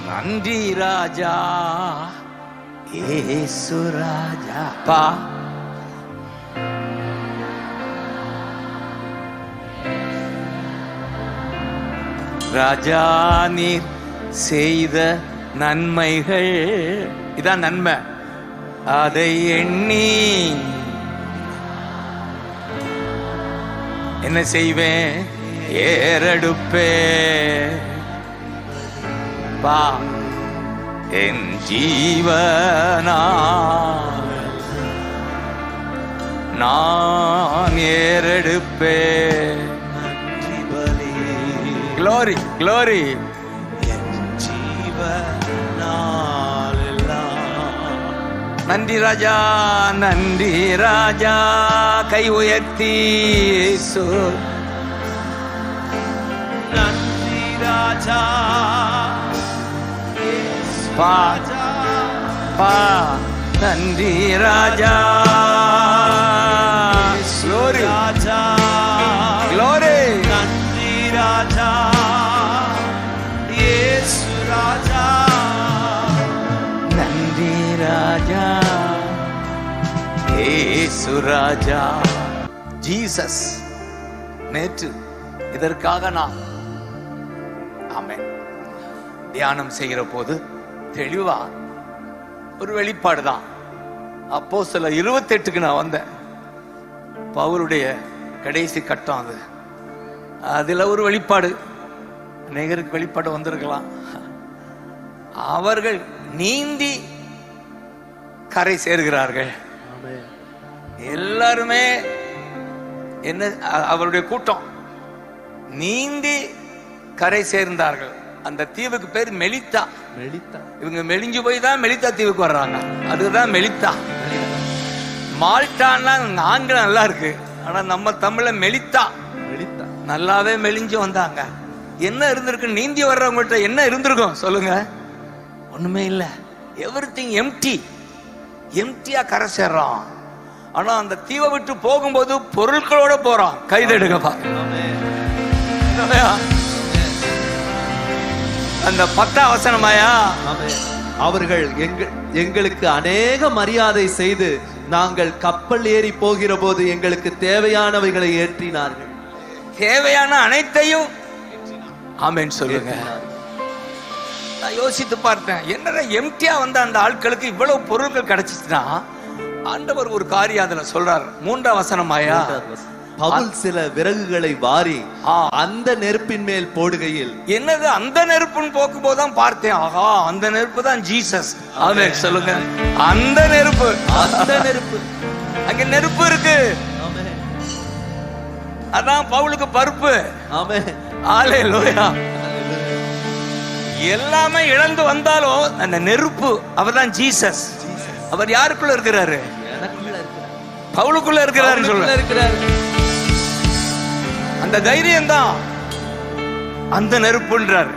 நன்றி ராஜா, ஏசு ராஜா. பா ராஜா நீர் செய்த நன்மைகள், இதான் நன்மை, அதை எண்ணி என்ன செய்வேன்? ஏறெடுப்பே. பா என் ஜீவனா நான் ஏறெடுப்பே. Glory, glory. நன்றி ராஜா, நன்றி ராஜா. கை உயர்த்தி இயேசு. நன்றி ராஜா, பா பா நன்றி ராஜா. Glory, ராஜா, glory. நன்றி ராஜா, இயேசு ராஜா. நன்றி ராஜா, இயேசு ராஜா. ஜீசஸ் நேற்று இதற்காக நான் ஆமென் தியானம் செய்கிற போது தெளிவா ஒரு வெளிப்பாடு தான். அப்போஸ்தலர் 28க்கு நான் வந்தேன். பவுலுடைய கடைசி கட்டம் அது. அதுல ஒரு வெளிப்பாடு, அநேகருக்கு வெளிப்பாடு வந்திருக்கலாம். அவர்கள் நீந்தி கரை சேர்கிறார்கள். எல்லாருமே என்ன, அவருடைய கூட்டம் நீந்தி கரை சேர்ந்தார்கள். அந்த தீவுக்கு பேர் மெலித்தா. இவங்க மெலிஞ்சு போய் தான் மெலித்தா தீவுக்கு வர்றாங்க. அதுதான் மெலித்தா. மால்டான்னா ஆங்கிலம் நல்லா இருக்கு, ஆனா நம்ம தமிழ்ல மெலித்தா. நல்லாவே மெலிஞ்சு வந்தாங்க. என்ன இருந்திருக்கு? நீந்தி வர்றவங்கள்ட்ட என்ன இருந்திருக்கும் சொல்லுங்க? ஒண்ணுமே இல்ல. Everything empty. எம்டியா கரை சேர்றான். ஆனா அந்த தீவை விட்டு போகும்போது பொருட்களோட போறான். கைதெடுங்கப்பா. அந்த 10ஆம் வசனமாயா, அவர்கள் எங்களுக்கு அநேக மரியாதை செய்து நாங்கள் கப்பல் ஏறி போகிற போது எங்களுக்கு தேவையானவைகளை ஏற்றினார்கள். தேவையான அனைத்தையும் ஆமென் சொல்லுங்க. நான் யோசித்து பார்த்தேன், என்னடா எம்டியா வந்த அந்த ஆட்களுக்கு இவ்வளவு பொருட்கள் கிடைச்சிச்சுன்னா, ஆண்டவர் ஒரு காரியம் அதுல சொல்றார். 3ஆம் வசனமாயா, பவுல் சில விறகுகளை வாரி அந்த நெருப்பின் மேல் போடுகையில், என்னது அந்த நெருப்புன்னு போக்கும் போதுதான் பார்த்தேன், ஆஹா அந்த நெருப்பு தான் ஜீசஸ். ஆமென் சொல்லுங்க. அந்த நெருப்பு, அந்த நெருப்பு, அங்க நெருப்பு இருக்கு. அதான் பவுலுக்கு பருப்பு. ஆமென் ஹல்லேலூயா. எல்லாமே இழந்து வந்தாலும் அந்த நெருப்பு அவர்தான் ஜீசஸ். அவர் யாருக்குள்ள இருக்கிறாரு? பவுலுக்குள்ள இருக்கிறாரு சொல்றாரு. அந்த தைரியம் தான் அந்த நெருப்புன்றார்.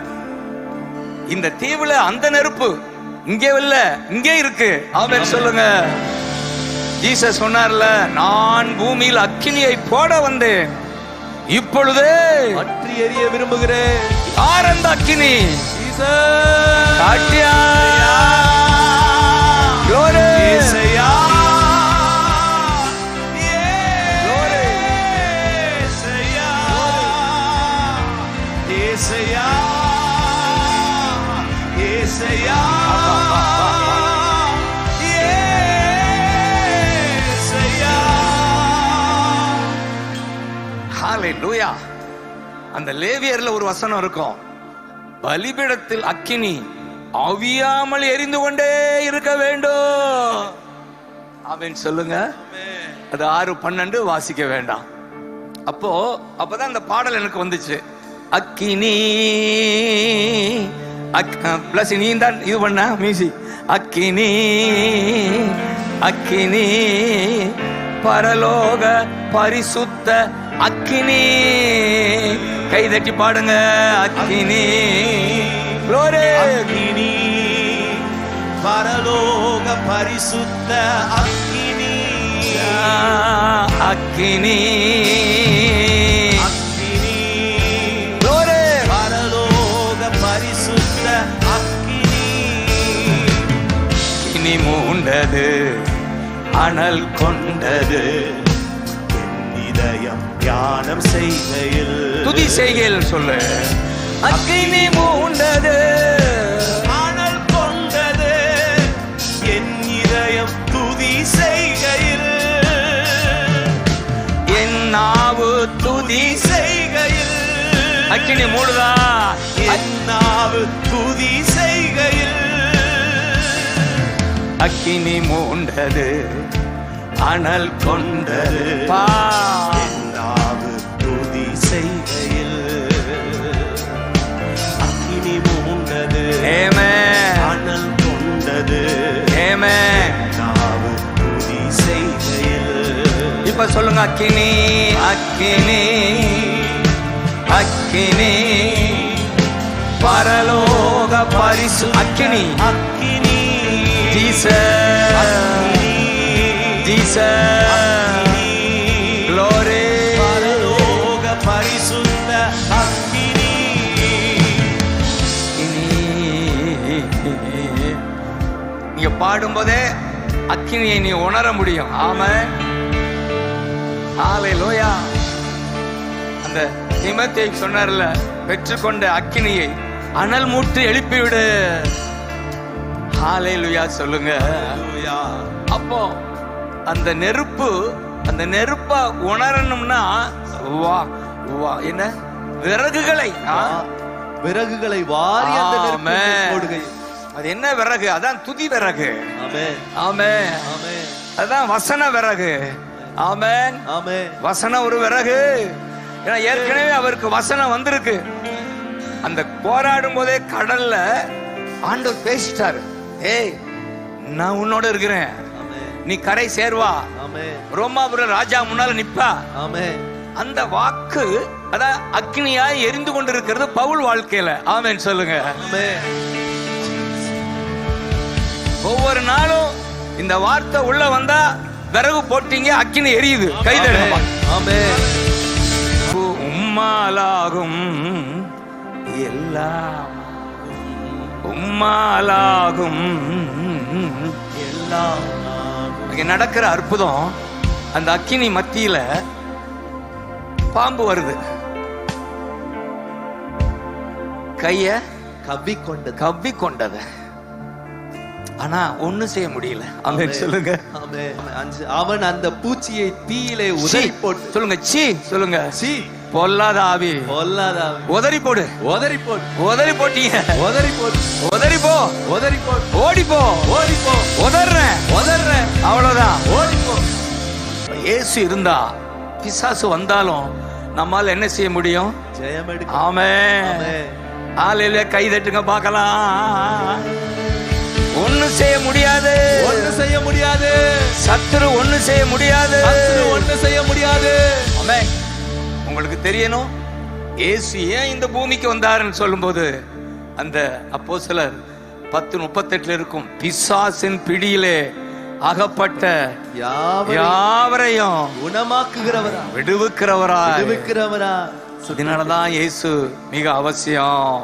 இந்த தீவுல அந்த நெருப்பு இங்கே இல்ல, இங்கே இருக்கு. ஆமென் சொல்லுங்க. ஜீசஸ் சொன்னார்ல, நான் பூமியில் அக்கினியை போட வந்தேன், இப்பொழுதே பற்றி எரிய விரும்புகிறேன். யார் அந்த அக்கினி? காட்டியா glory இயேசுயா. ஹல்லேலூயா. அந்த லேவியர்ல ஒரு வசனம் இருக்கும், பலிபீடத்தில் அக்கினி அவியாமல் எரிந்து கொண்டே இருக்க வேண்டும். ஆமென் சொல்லுங்க. அது 6:12 வாசிக்க வேண்டாம். அப்பதான் இந்த பாடல் எனக்கு வந்துச்சு. அக்கினி பிளஸ் நீ தான் இது பண்ண மியூசிக். அக்கினி அக்கினி பரலோக பரிசுத்த அக்கினி. கை தட்டி பாடுங்க. அக்கினி அக்கினி பரலோக பரிசுத்த அக்கினி. அக்கினி அக்கினி பரலோக பரிசுத்த அக்கினி. இனி மூண்டது அனல் கொண்டது இதயம் தியானம் செய்கையில் துதி செய்கையில் சொல்லு. அக்கினி மூண்டது அனல் கொண்டது என் இதயம் துதி செய்கையில். என் நாவு துதி செய்கையில் அக்கினி மூடுதா. என் நாவு துதி செய்கையில். அக்கினி மூண்டது அனல் கொண்டது என் நாவு துதி செய்கையில். அக்கினி மூண்டது அனல் கொண்டது நாவு துதி செய்கையில். இப்ப சொல்லுங்க. அக்கினி அக்கினி அக்கினி பரலோக பரிசு அக்கினி. அக்கினி Glory. பரலோக பரிசுத்த அக்கினி. நீங்க பாடும்போதே அக்கினியை நீ உணர முடியும். ஆமென். ஹalleluya. அந்த தீமோத்தேயுக்கு சொன்னார்ல, பெற்றுக்கொண்ட அக்கினியை அனல் மூட்டி எழுப்பிவிடு. ஹalleluya சொல்லுங்க. அப்போ அந்த நெருப்ப உணரணும்னா என்ன விறகுகளை வாரி அந்த நெருப்பில் போடுகை. அது என்ன விறகு? அதான் துதி விறகு. ஆமென் ஆமென். அதான் வசன விறகு. ஆமென். வசனம் ஒரு விறகு. ஏன்னா ஏற்கனவே அவருக்கு வசனம் வந்திருக்கு. அந்த போராடும் போதே கடல்ல ஆண்டவர் பேசிட்டாரு. ஏய், நான் உன்னோட இருக்கிறேன், நீ கரை சேர்வா, ரோமாபுரம் ராஜா முன்னால நிப்பா. அந்த வாக்கு அதான் அக்னியாய் எரிந்து கொண்டிருக்கிறது பவுல் வாழ்க்கையில. ஆமென் சொல்லுங்க. ஒவ்வொரு நாளும் இந்த வார்த்தை உள்ள வந்தா விறகு போட்டீங்க, அக்கினி எரியுது. கைதடுங்க. உம்மாலாகும் எல்லாம், உம்மாலாகும் எல்லாம். இங்க நடக்கிற அற்புதம், அந்த அக்கினி மத்தியில பாம்பு வருது, கைய கவ்வி கொண்டது. ஆனா ஒண்ணு செய்ய முடியல. ஆமென் சொல்லுங்க. அவன் அந்த பூச்சியை தீயிலே உதறி போட்டு, சொல்லுங்க சீ, சொல்லுங்க சீ, பொல்லாத ஆவி, உதறி போடு, உதறி போட்டீங்க, உதறி போ, ஓடி போ, உதறேன், அவ்வளவுதான், ஓடி போ. இயேசு இருந்தா பிசாசு வந்தாலும் நம்மால என்ன செய்ய முடியும்? ஜெயம் எடுக்க. ஆமென். ஹalleluya. கை தட்டுங்க பார்க்கலாம். ஒண்ணு செய்ய முடியாது, சத்துரு ஒண்ணு செய்ய முடியாது. ஆமென். உங்களுக்கு தெரியணும் இயேசு ஏன் இந்த பூமிக்கு வந்தாருன்னு சொல்லும்போது, அந்த அப்போஸ்தலர் 10:38 இருக்கும், பிசாசின் பிடியிலே அகப்பட்ட யாவரையும் குணமாக்குகிறவரா, விடுவிக்கிறவரா. அதனாலதான் இயேசு மிக அவசியம்.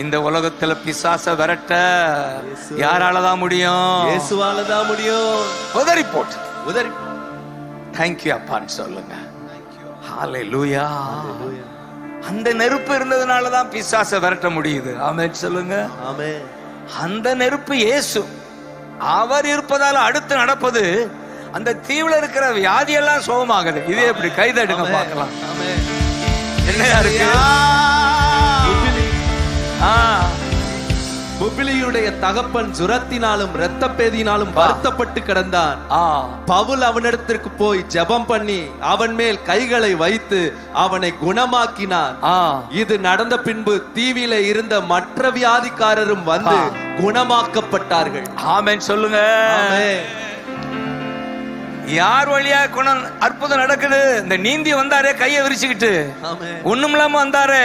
இந்த உலகத்துல பிசாச விரட்ட யாராலதான் முடியும்? இயேசுவாலதான் முடியும். உதறி போட்டு தேங்க்யூ அப்பான்னு சொல்லுங்க. ஹalleluya. அந்த நெருப்பு இருந்ததுனாலதான் பிசாச விரட்ட முடியுது. ஆமென் சொல்லுங்க. அந்த நெருப்பு இயேசு, அவர் இருப்பதால அடுத்து நடப்பது, அந்த தீவுல இருக்கிற வியாதி எல்லாம் சுகமாகுது. இதே எப்படி? கைதட்டுங்க பார்க்கலாம். என்னையா இருக்கு? புபிலியுடைய தகப்பன் ஜுரத்தினாலும் இரத்த பேதியினாலும் வருத்தப்பட்டு கிடந்தான். பவுல் அவனிடத்திற்கு போய் ஜெபம் பண்ணி அவன் மேல் கைகளை வைத்து அவனை குணமாக்கினான். இது நடந்த பின்பு தீவிலே இருந்த மற்ற வியாதிக்காரரும் வந்து குணமாக்கப்பட்டார்கள். ஆமென் சொல்லுங்க. யார் வழியா குணம் அற்புதம் நடக்குது? இந்த நீந்தி வந்தாரே கையை விரிச்சுக்கிட்டு, ஒண்ணுமில்லாம வந்தாரு,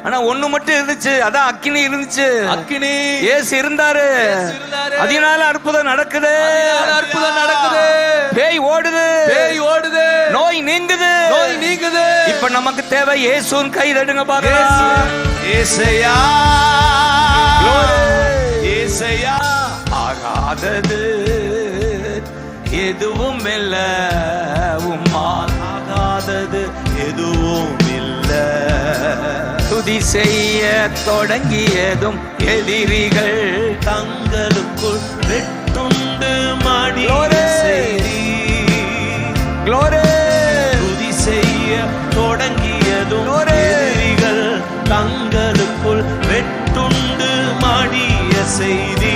ஆனா ஒண்ணு மட்டும் இருந்துச்சு, அதான் அக்கினி இருந்துச்சு. அக்கினி இயேசு இருந்தாரு, அதனால அற்புதம் நடக்குது. அற்புதம் நடக்குது. பேய் ஓடுது, பேய் ஓடுது. நோய் நீங்குது, நோய் நீங்குது. இப்ப நமக்கு தேவை இயேசுவின் கை தட்டுங்க பாக்கலாம். இயேசையா இயேசையா. ஆகாதது எதுவும் இல்ல, உம்மால் ஆகாதது எதுவும் இல்ல. துதி செய்ய தொடங்கியதும் எதிரிகள் தங்களுக்குள் வெட்டுண்டு மாடி துதி செய்ய தொடங்கியதும் எதிரிகள் தங்களுக்குள் வெட்டுண்டு மாடிய செய்தி.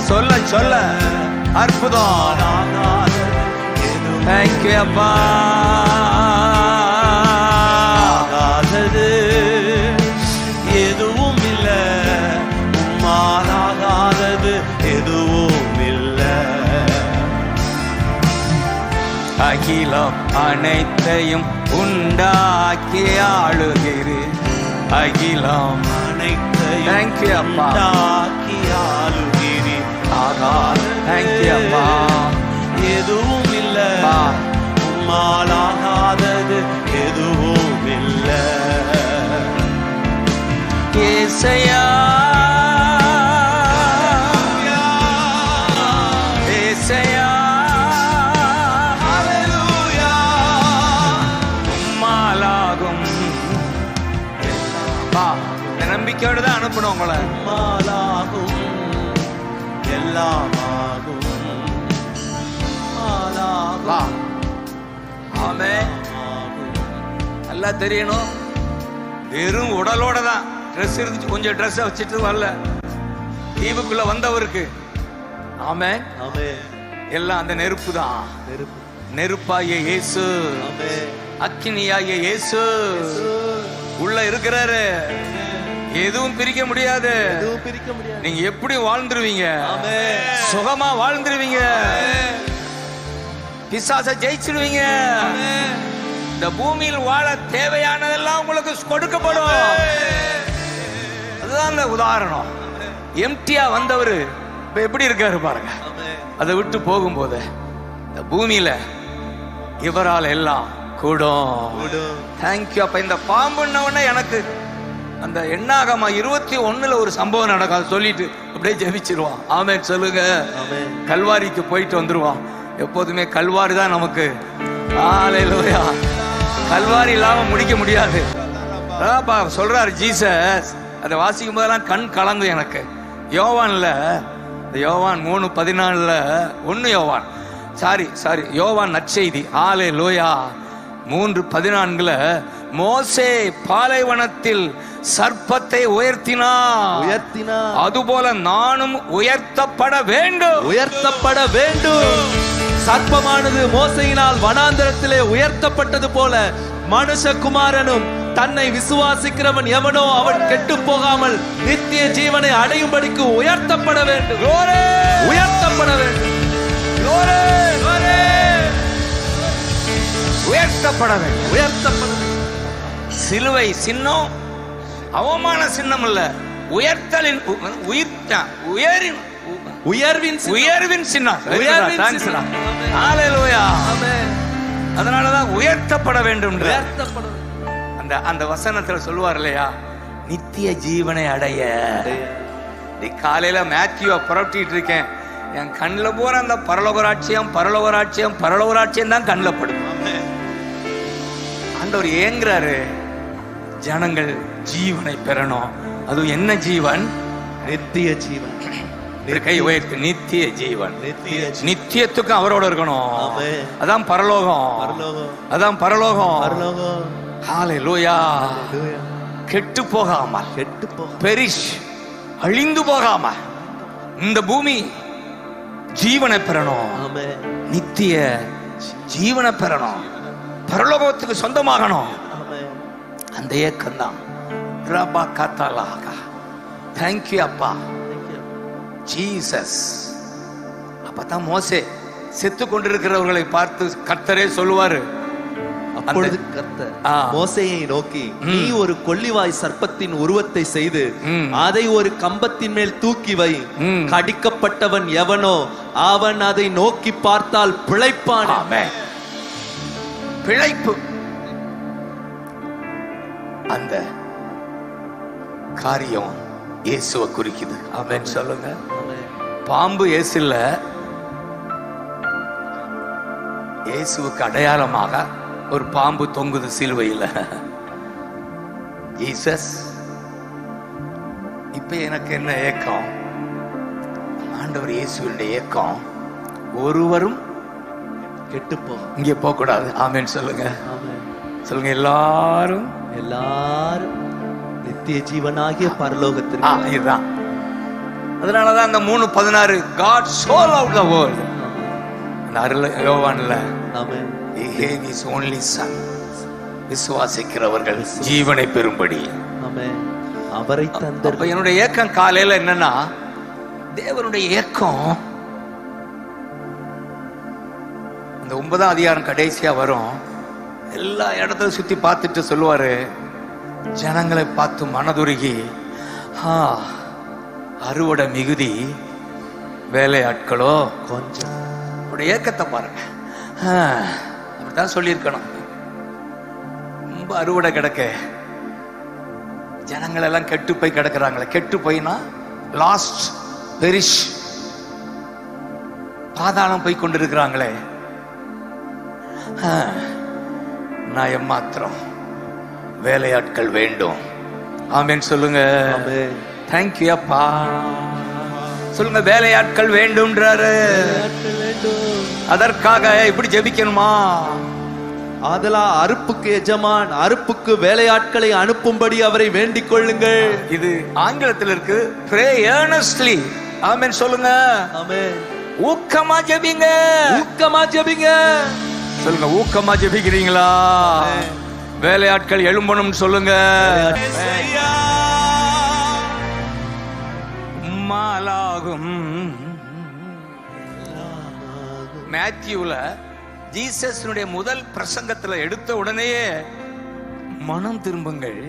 சொல்ல சொல்ல அற்புதம். தேங்க்யூ அப்பா. ஆகாதது எதுவும் இல்ல, உம்மாலாகாதது எதுவும் இல்ல. அகிலம் அனைத்தையும் உண்டாக்கி ஆளுகிறேன். அகிலம் அனைத்தையும் உண்டாக்கி ஆளுகிறேன். தேங்க்யூ அப்பா. எதுவும் இல்ல, உம்மாலாகாதது எதுவும் இல்ல. ஏசையா ஏசையா உம்மாலாகும். நம்பிக்கையோடு தான் அனுப்பணும் உங்களை. உம்மாலாகும் எல்லாமாகும். நல்லா தெரியணும். வெறும் உடலோட தான் ட்ரெஸ் இருந்துச்சு, கொஞ்சம் ட்ரெஸ் வச்சுட்டு வரல. தீவுக்குள்ள வந்தவருக்கு ஆமென் எல்லாம் அந்த நெருப்பு தான். நெருப்பாகிய இயேசு, அக்கினியாகிய இயேசு உள்ள இருக்கிறாரு. எதுவும் பிரிக்க முடியாது. நீங்க எப்படி வாழ்ந்துருவீங்க? சுகமா வாழ்ந்துருவீங்க. பிசாசை ஜெயிச்சிருவீங்க. இந்த பூமியில் வாழ தேவையானதெல்லாம் உங்களுக்கு கொடுக்கப்படும். அதுதான் அந்த உதாரணம். எம்டியா வந்தவரு இப்ப எப்படி இருக்காரு பாருங்க. அதை விட்டு போகும்போது இந்த பூமியில இவரால் எல்லாம் கூடும். தேங்க்யூ. அப்ப இந்த பாம்புன்னவன எனக்கு அந்த எண்ணாகமா 21 ஒரு சம்பவம் நடக்கும். அதை சொல்லிட்டு அப்படியே ஜெபிச்சிருவான். ஆமென் சொல்லுங்க. கல்வாரிக்கு போயிட்டு வந்துருவான். எப்போதுமே கல்வாரி தான் நமக்கு. ஹல்லேலூயா. கல்வாரி இல்லாம முடிக்க முடியாது. சொல்றாரு ஜீசஸ். அதை வாசிக்கும் போதெல்லாம் கண் கலங்கும் எனக்கு. யோவான்ல யோவான் 3:14 யோவான் நற்செய்தி ஹல்லேலூயா 3:14 மோசே பாலைவனத்தில் சர்ப்பத்தை உயர்த்தினார். அதுபோல நானும் உயர்த்தப்பட வேண்டும். சர்ப்பமானது மோசையினால் வனாந்தரத்திலே உயர்த்தப்பட்டது போல மனுஷகுமாரனும் தன்னை விசுவாசிக்கிறவன் எவனோ அவன் கெட்டு போகாமல் நித்திய ஜீவனை அடையும்படிக்கு உயர்த்தப்பட வேண்டும். சிலுவை சின்னம் அவமான சின்னம் இல்ல, உயர்த்தலின் உயர்வின் சின்னம். அதனாலதான் உயர்த்தப்பட வேண்டும். அந்த வசனத்துல சொல்லுவார் இல்லையா, நித்திய ஜீவனை அடைய. காலையில மேத்யூவை புரட்டிட்டு இருக்கேன். என் கண்ணில் போற அந்த பரலோகராட்சியம் தான் கண்ணில் படும். ஆண்டவர் ஏங்குறாரு, ஜனங்கள் ஜீவனை பெறணும். அதுவும் என்ன ஜீவன்? நித்திய ஜீவன். கை உயர்த்து. நித்திய ஜீவன். நித்திய நித்தியத்துக்கு அவரோட இருக்கணும். ஆமென். அதான் பரலோகம். பரலோகம். அதான் பரலோகம். பரலோகம். ஹalleluya. ஹalleluya. கெட்டு போகாமல், கெட்டு போக, பெரிஷ், அழிந்து போகாம இந்த பூமி ஜீவனை பெறணும். ஆமென். நித்திய ஜீவனை பெறணும். பரலோகத்துக்கு சொந்தமாகணும். ஆமென். அந்த ஏக்கம் தான். ரபா கத்தலாகா. தேங்க்யூ அப்பா. ஜீசஸ். அப்பதான் மோசே செத்து கொண்டிருக்கிறவர்களை பார்த்து கர்த்தரே சொல்லுவாரு. அப்பொழுது கர்த்தர் மோசேயை நோக்கி, நீ ஒரு கொள்ளிவாய் சர்ப்பத்தின் உருவத்தை செய்து அதை ஒரு கம்பத்தின் மேல் தூக்கி வை. கடிக்கப்பட்டவன் எவனோ அவன் அதை நோக்கி பார்த்தால் பிழைப்பான். பிழைப்பு. அந்த காரியம் இயேசுவை குறிக்குது. ஆமென் சொல்லுங்க. பாம்பு இயேசு இல்ல, இயேசுவுக்கு அடையாளமாக ஒரு பாம்பு தொங்குது சிலுவையில். ஜீசஸ். இப்ப எனக்கு என்ன ஏக்கம்? ஆண்டவர் இயேசுவினுடைய ஏக்கம், ஒருவரும் கெட்டு போ, இங்கே போக கூடாது. ஆமென் சொல்லுங்க. சொல்லுங்க எல்லாரும். எல்லாரும் நித்திய ஜீவனாகிய பரலோகத்திற்கு. இதுதான். அதனாலதான் அந்த 3:16 God so loved the world. அந்த யோவான்ல He gave his only son. விசுவாசிக்கிறவர்கள் ஜீவனை பெறும்படி அவரை தந்தார். என்னுடைய ஏக்கம் காலையில என்னன்னா, தேவனுடைய ஏக்கம் அந்த 9ஆம் அதிகாரம் கடைசியா வரும். எல்லா இடத்தையும் சுத்தி பார்த்துட்டு சொல்லுவாரு, ஜனங்களை பார்த்து மனதுருகி, அறுவடை மிகுதி, வேலையாட்களோ கொஞ்சம். ஏக்கத்தை பாருங்க. அப்படித்தான் சொல்லியிருக்கணும். ரொம்ப அறுவடை கிடக்க, ஜனங்கள் எல்லாம் கெட்டு போய் கிடக்குறாங்களே. கெட்டு போயினா லாஸ்ட், பெரிஷ், பாதாளம் போய் கொண்டிருக்கிறாங்களே. நான் எம்மாத்திரம் வேலையாட்கள் வேண்டும். ஆமென் சொல்லுங்க. தேங்க்யூ அப்பா. சொல்லுங்க, வேலையாட்கள் வேண்டும்ன்றாரு. அதற்காக இப்படி ஜெபிக்கணுமா? ஆதலா அறுப்புக்கு எஜமான் அறுப்புக்கு வேலையாட்களை அனுப்பும்படி அவரை வேண்டிக் கொள்ளுங்கள். இது ஆங்கிலத்தில் இருக்கு. pray earnestly. ஆமென் சொல்லுங்க. ஆமென். ஊக்கமா ஜெபிங்க. ஊக்கமா ஜெபிங்க. சொல்லுங்க, ஊக்கமா ஜெபிக்கிறீங்களா? வேலையாட்கள் எழும்பணும் சொல்லுங்க. மாலாகும். மேத்யூல ஜீசஸ்னுடைய முதல் பிரசங்கத்துல எடுத்த உடனேயே மனம் திரும்புங்கள்,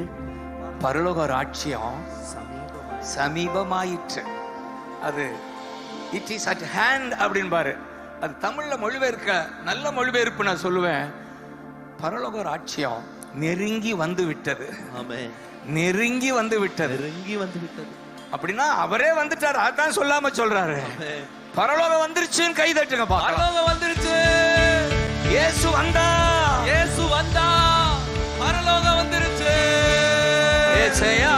பரலோக ராஜ்யம் சமீபமாயிற்று. அது இட் இஸ் அட் ஹேண்ட் அப்படின்பாரு. அது தமிழ்ல மொழிபெயர்க்க நல்ல மொழிபெயர்ப்பு நான் சொல்லுவேன். பரலோக ராஜ்யம் நெருங்கி வந்து விட்டது. நெருங்கி வந்து விட்டது. நெருங்கி வந்து விட்டது அப்படின்னா அவரே வந்துட்டார். அதான் சொல்லாம சொல்றாரு. பரலோகம் வந்துருச்சுன்னு கை தட்டுங்க. பரலோகம் வந்துருச்சு. இயேசு வந்தா. இயேசு வந்தா. பரலோகம் வந்துருச்சு. ஏசையா.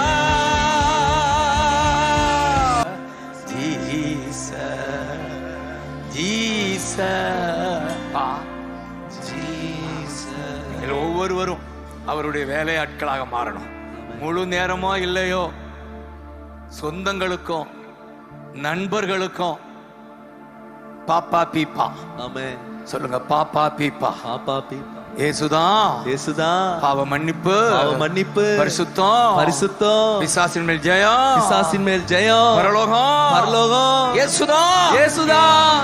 Jesus Jesus Jesus. ஒவ்வொருவரும் அவருடைய வேலையாட்களாக மாறணும். முழு நேரமோ இல்லையோ, சொந்தங்களுக்கும் நண்பர்களுக்கும் பாப்பா பீப்பா. ஆமென் சொல்லுங்க. பாப்பா பீப்பா. பாப்பா பீப்பா. இயேசுதான். இயேசுதான். பாவ மன்னிப்பு. பாவ மன்னிப்பு. பரிசுத்தம். பரிசுத்தம். பிசாசின் மேல் ஜெயம். பிசாசின் மேல் ஜெயம். பரலோகம். பரலோகம். இயேசுதான். இயேசுதான்.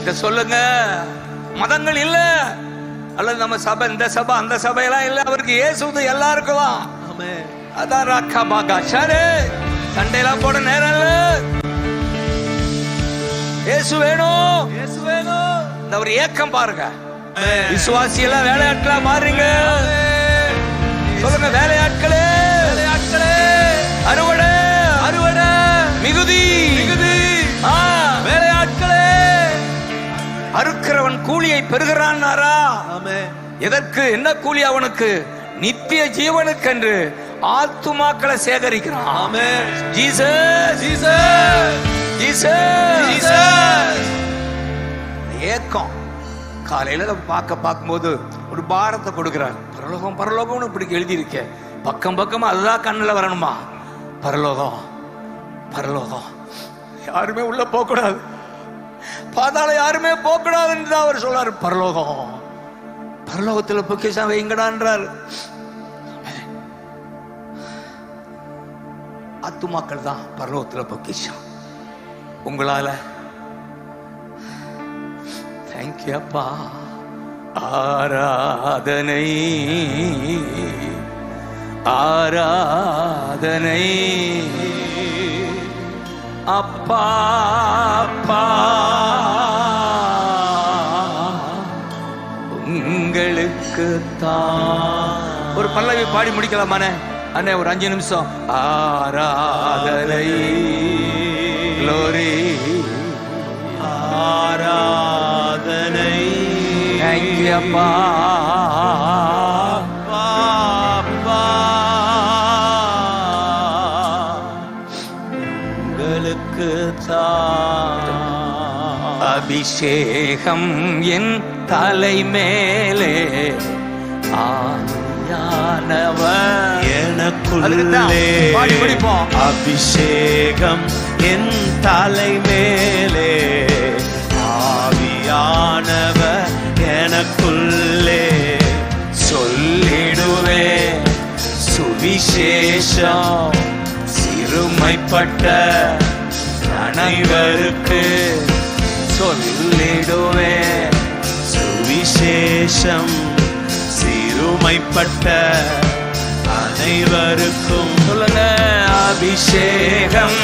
இத சொல்லுங்க. மதங்கள் இல்ல, அல்லது நம்ம சபை, இந்த சபை அந்த சபையெல்லாம் இல்ல. அவருக்கு இயேசு எல்லாருக்கும். ஆமென். அதான் ராக்கா பாகா ஷரே. சண்டையெல்லாம் போட நேரம் இல்ல. இயேசு வேணும். இயேசு வேணும். இந்த ஒரு ஏக்கம் பாருங்க. விசுவாசி எல்லாம் வேலையாட்களா மாறுங்க. சொல்லுங்க, வேலையாட்களே. வேலையாட்களே. அறுவடை. அறுவடை. மிகுதி. மிகுதி. வேலையாட்களே. அறுக்கிறவன் கூலியை பெறுகிறான். எதற்கு? என்ன கூலி அவனுக்கு? நித்திய ஜீவனுக்கென்று ஆத்துமாக்களை சேகரிக்கிறான். Amen. Jesus Jesus Jesus Jesus. ஏக்கம் காலையில பார்க்கும்போது ஒரு பாரத்தை கொடுக்கிறார். பரலோகம் பரலோகம்னு இப்படி எழுதியிருக்க, பக்கம் பக்கமா அதுதான் கண்ணுல வரணுமா? பரலோகம் பரலோகம், யாருமே உள்ள போக கூடாது, பாதாள யாருமே போக கூடாதுன்னு தான் அவர் சொல்றாரு. பரலோகம் பரலோகத்துல பொக்கிஷம் வைங்கடான்றார். ஆத்துமாக்கள் தான் பரலோகத்துல பொக்கிஷம். உங்களால தேங்க்யூ அப்பா. ஆராதனை ஆராதனை அப்பா அப்பா உங்களுக்கு தான். ஒரு பல்லவி பாடி முடிக்கலாமானே அண்ணே? ஒரு 5 நிமிஷம். ஆராதனை glory ஆராதனை தேங்க்யூ அப்பா. அப்பா உங்களுக்கு தான். அபிஷேகம் என் தலை மேலே ஆவியானவர் எனக்குள்ளே பாடி முடிப்போம். அபிஷேகம் என் தலை மேலே ஆவியானவர் எனக்குள்ளே சொல்லிடுவே சுவிசேஷம் சிறுமைப்பட்ட அனைவருக்கு சொல்லிடுவே சுவிசேஷம் சிறுமைப்பட்ட அனைவருக்கும். சொல்லுங்க. அபிஷேகம்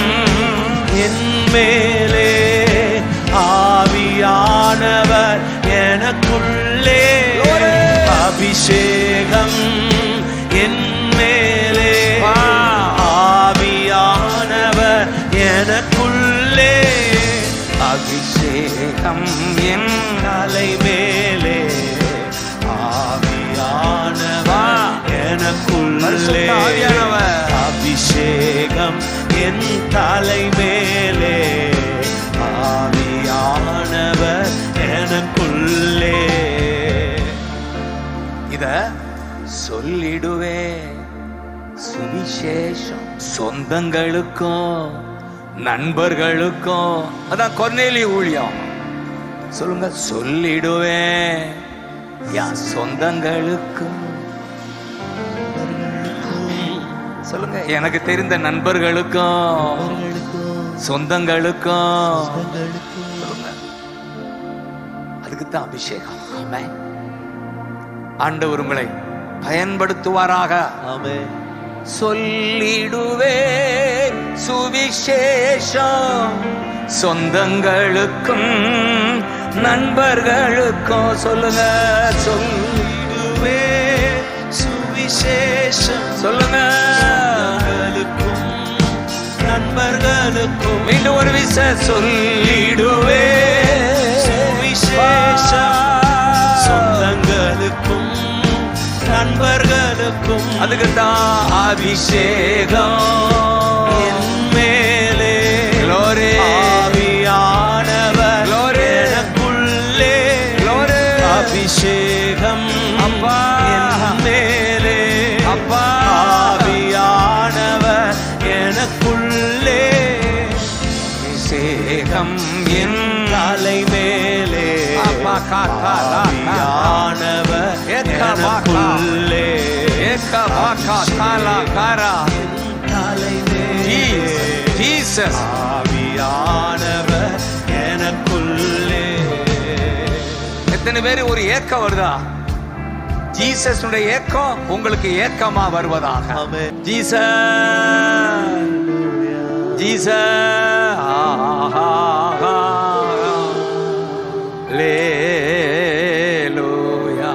என் மேலே ஆவியானவர் எனக்குள்ளே. அபிஷேகம் என் மேலே ஆவியானவர் எனக்குள்ளே. அபிஷேகம் என் தலை மேலே ஆவியானவர் எனக்குள்ளே. ஆவியானவர். அபிஷேகம் என் தலை மேலே ஆவியானவர் எனக்குள்ளே. இத சொல்லிடுவே சுவிசேஷம் சொந்தங்களுக்கும் நண்பர்களுக்கும். அதான் கொர்நேலி ஊழியம். சொல்லுங்க. சொல்லிடுவேன் என் சொந்தங்களுக்கும். சொல்லுங்க. எனக்கு தெரிந்த நண்பர்களுக்கும் சொந்தங்களுக்கும். சொல்லுங்க. அதுக்குத்தான் அபிஷேகம். ஆமென். ஆண்டவர் உங்களை பயன்படுத்துவாராக. ஆமென். சொல்லிடுவே சுவிசேஷம் சொந்தங்களுக்கும் நண்பர்களுக்கும். சொல்லுங்க. சொல்லிடுவே சுவிசேஷம் சொல்லுங்க. சொந்தங்களுக்கும் நண்பர்களுக்கும். மீண்டும் ஒரு விஷயம். சொல்லிடுவே சுவிசேஷம் சொந்தங்களுக்கும் நண்பர்களுக்கும். அதுக்கு தான் அபிஷேகம் என் மேலே glory ஆவியானவர் glory எனக்குள்ளே. glory அபிஷேகம் அப்பா என் மேலே அப்பா ஆவியானவர் எனக்குள்ளே. அபிஷேகம் என் தலை மேலே அப்பா ஆவியானவர் எனக்குள்ளே. தலை மேலே ஜீசஸ் ஆவியானவர் எனக்குள்ளே. எத்தனை பேர் ஒரு ஏக்கம் வருதா? ஜீசஸ் ஏக்கம் உங்களுக்கு ஏக்கமா வருவதாக. ஆமென். ஜீசஸ் ஜீசஸ் லேலூயா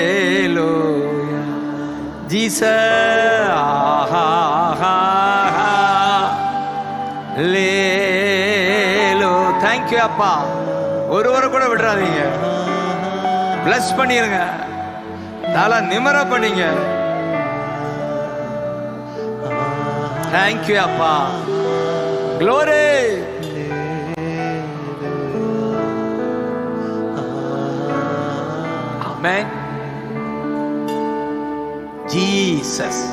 ஏலூயா ஜீசஸ் லேலோ. தேங்க்யூ அப்பா. ஒருவரை கூட விட்டுறாதீங்க. பிளஸ் பண்ணிருங்க, தலை நிமர பண்ணீங்க. தேங்க்யூ அப்பா. க்ளோரி. ஆமென். ஜீசஸ்.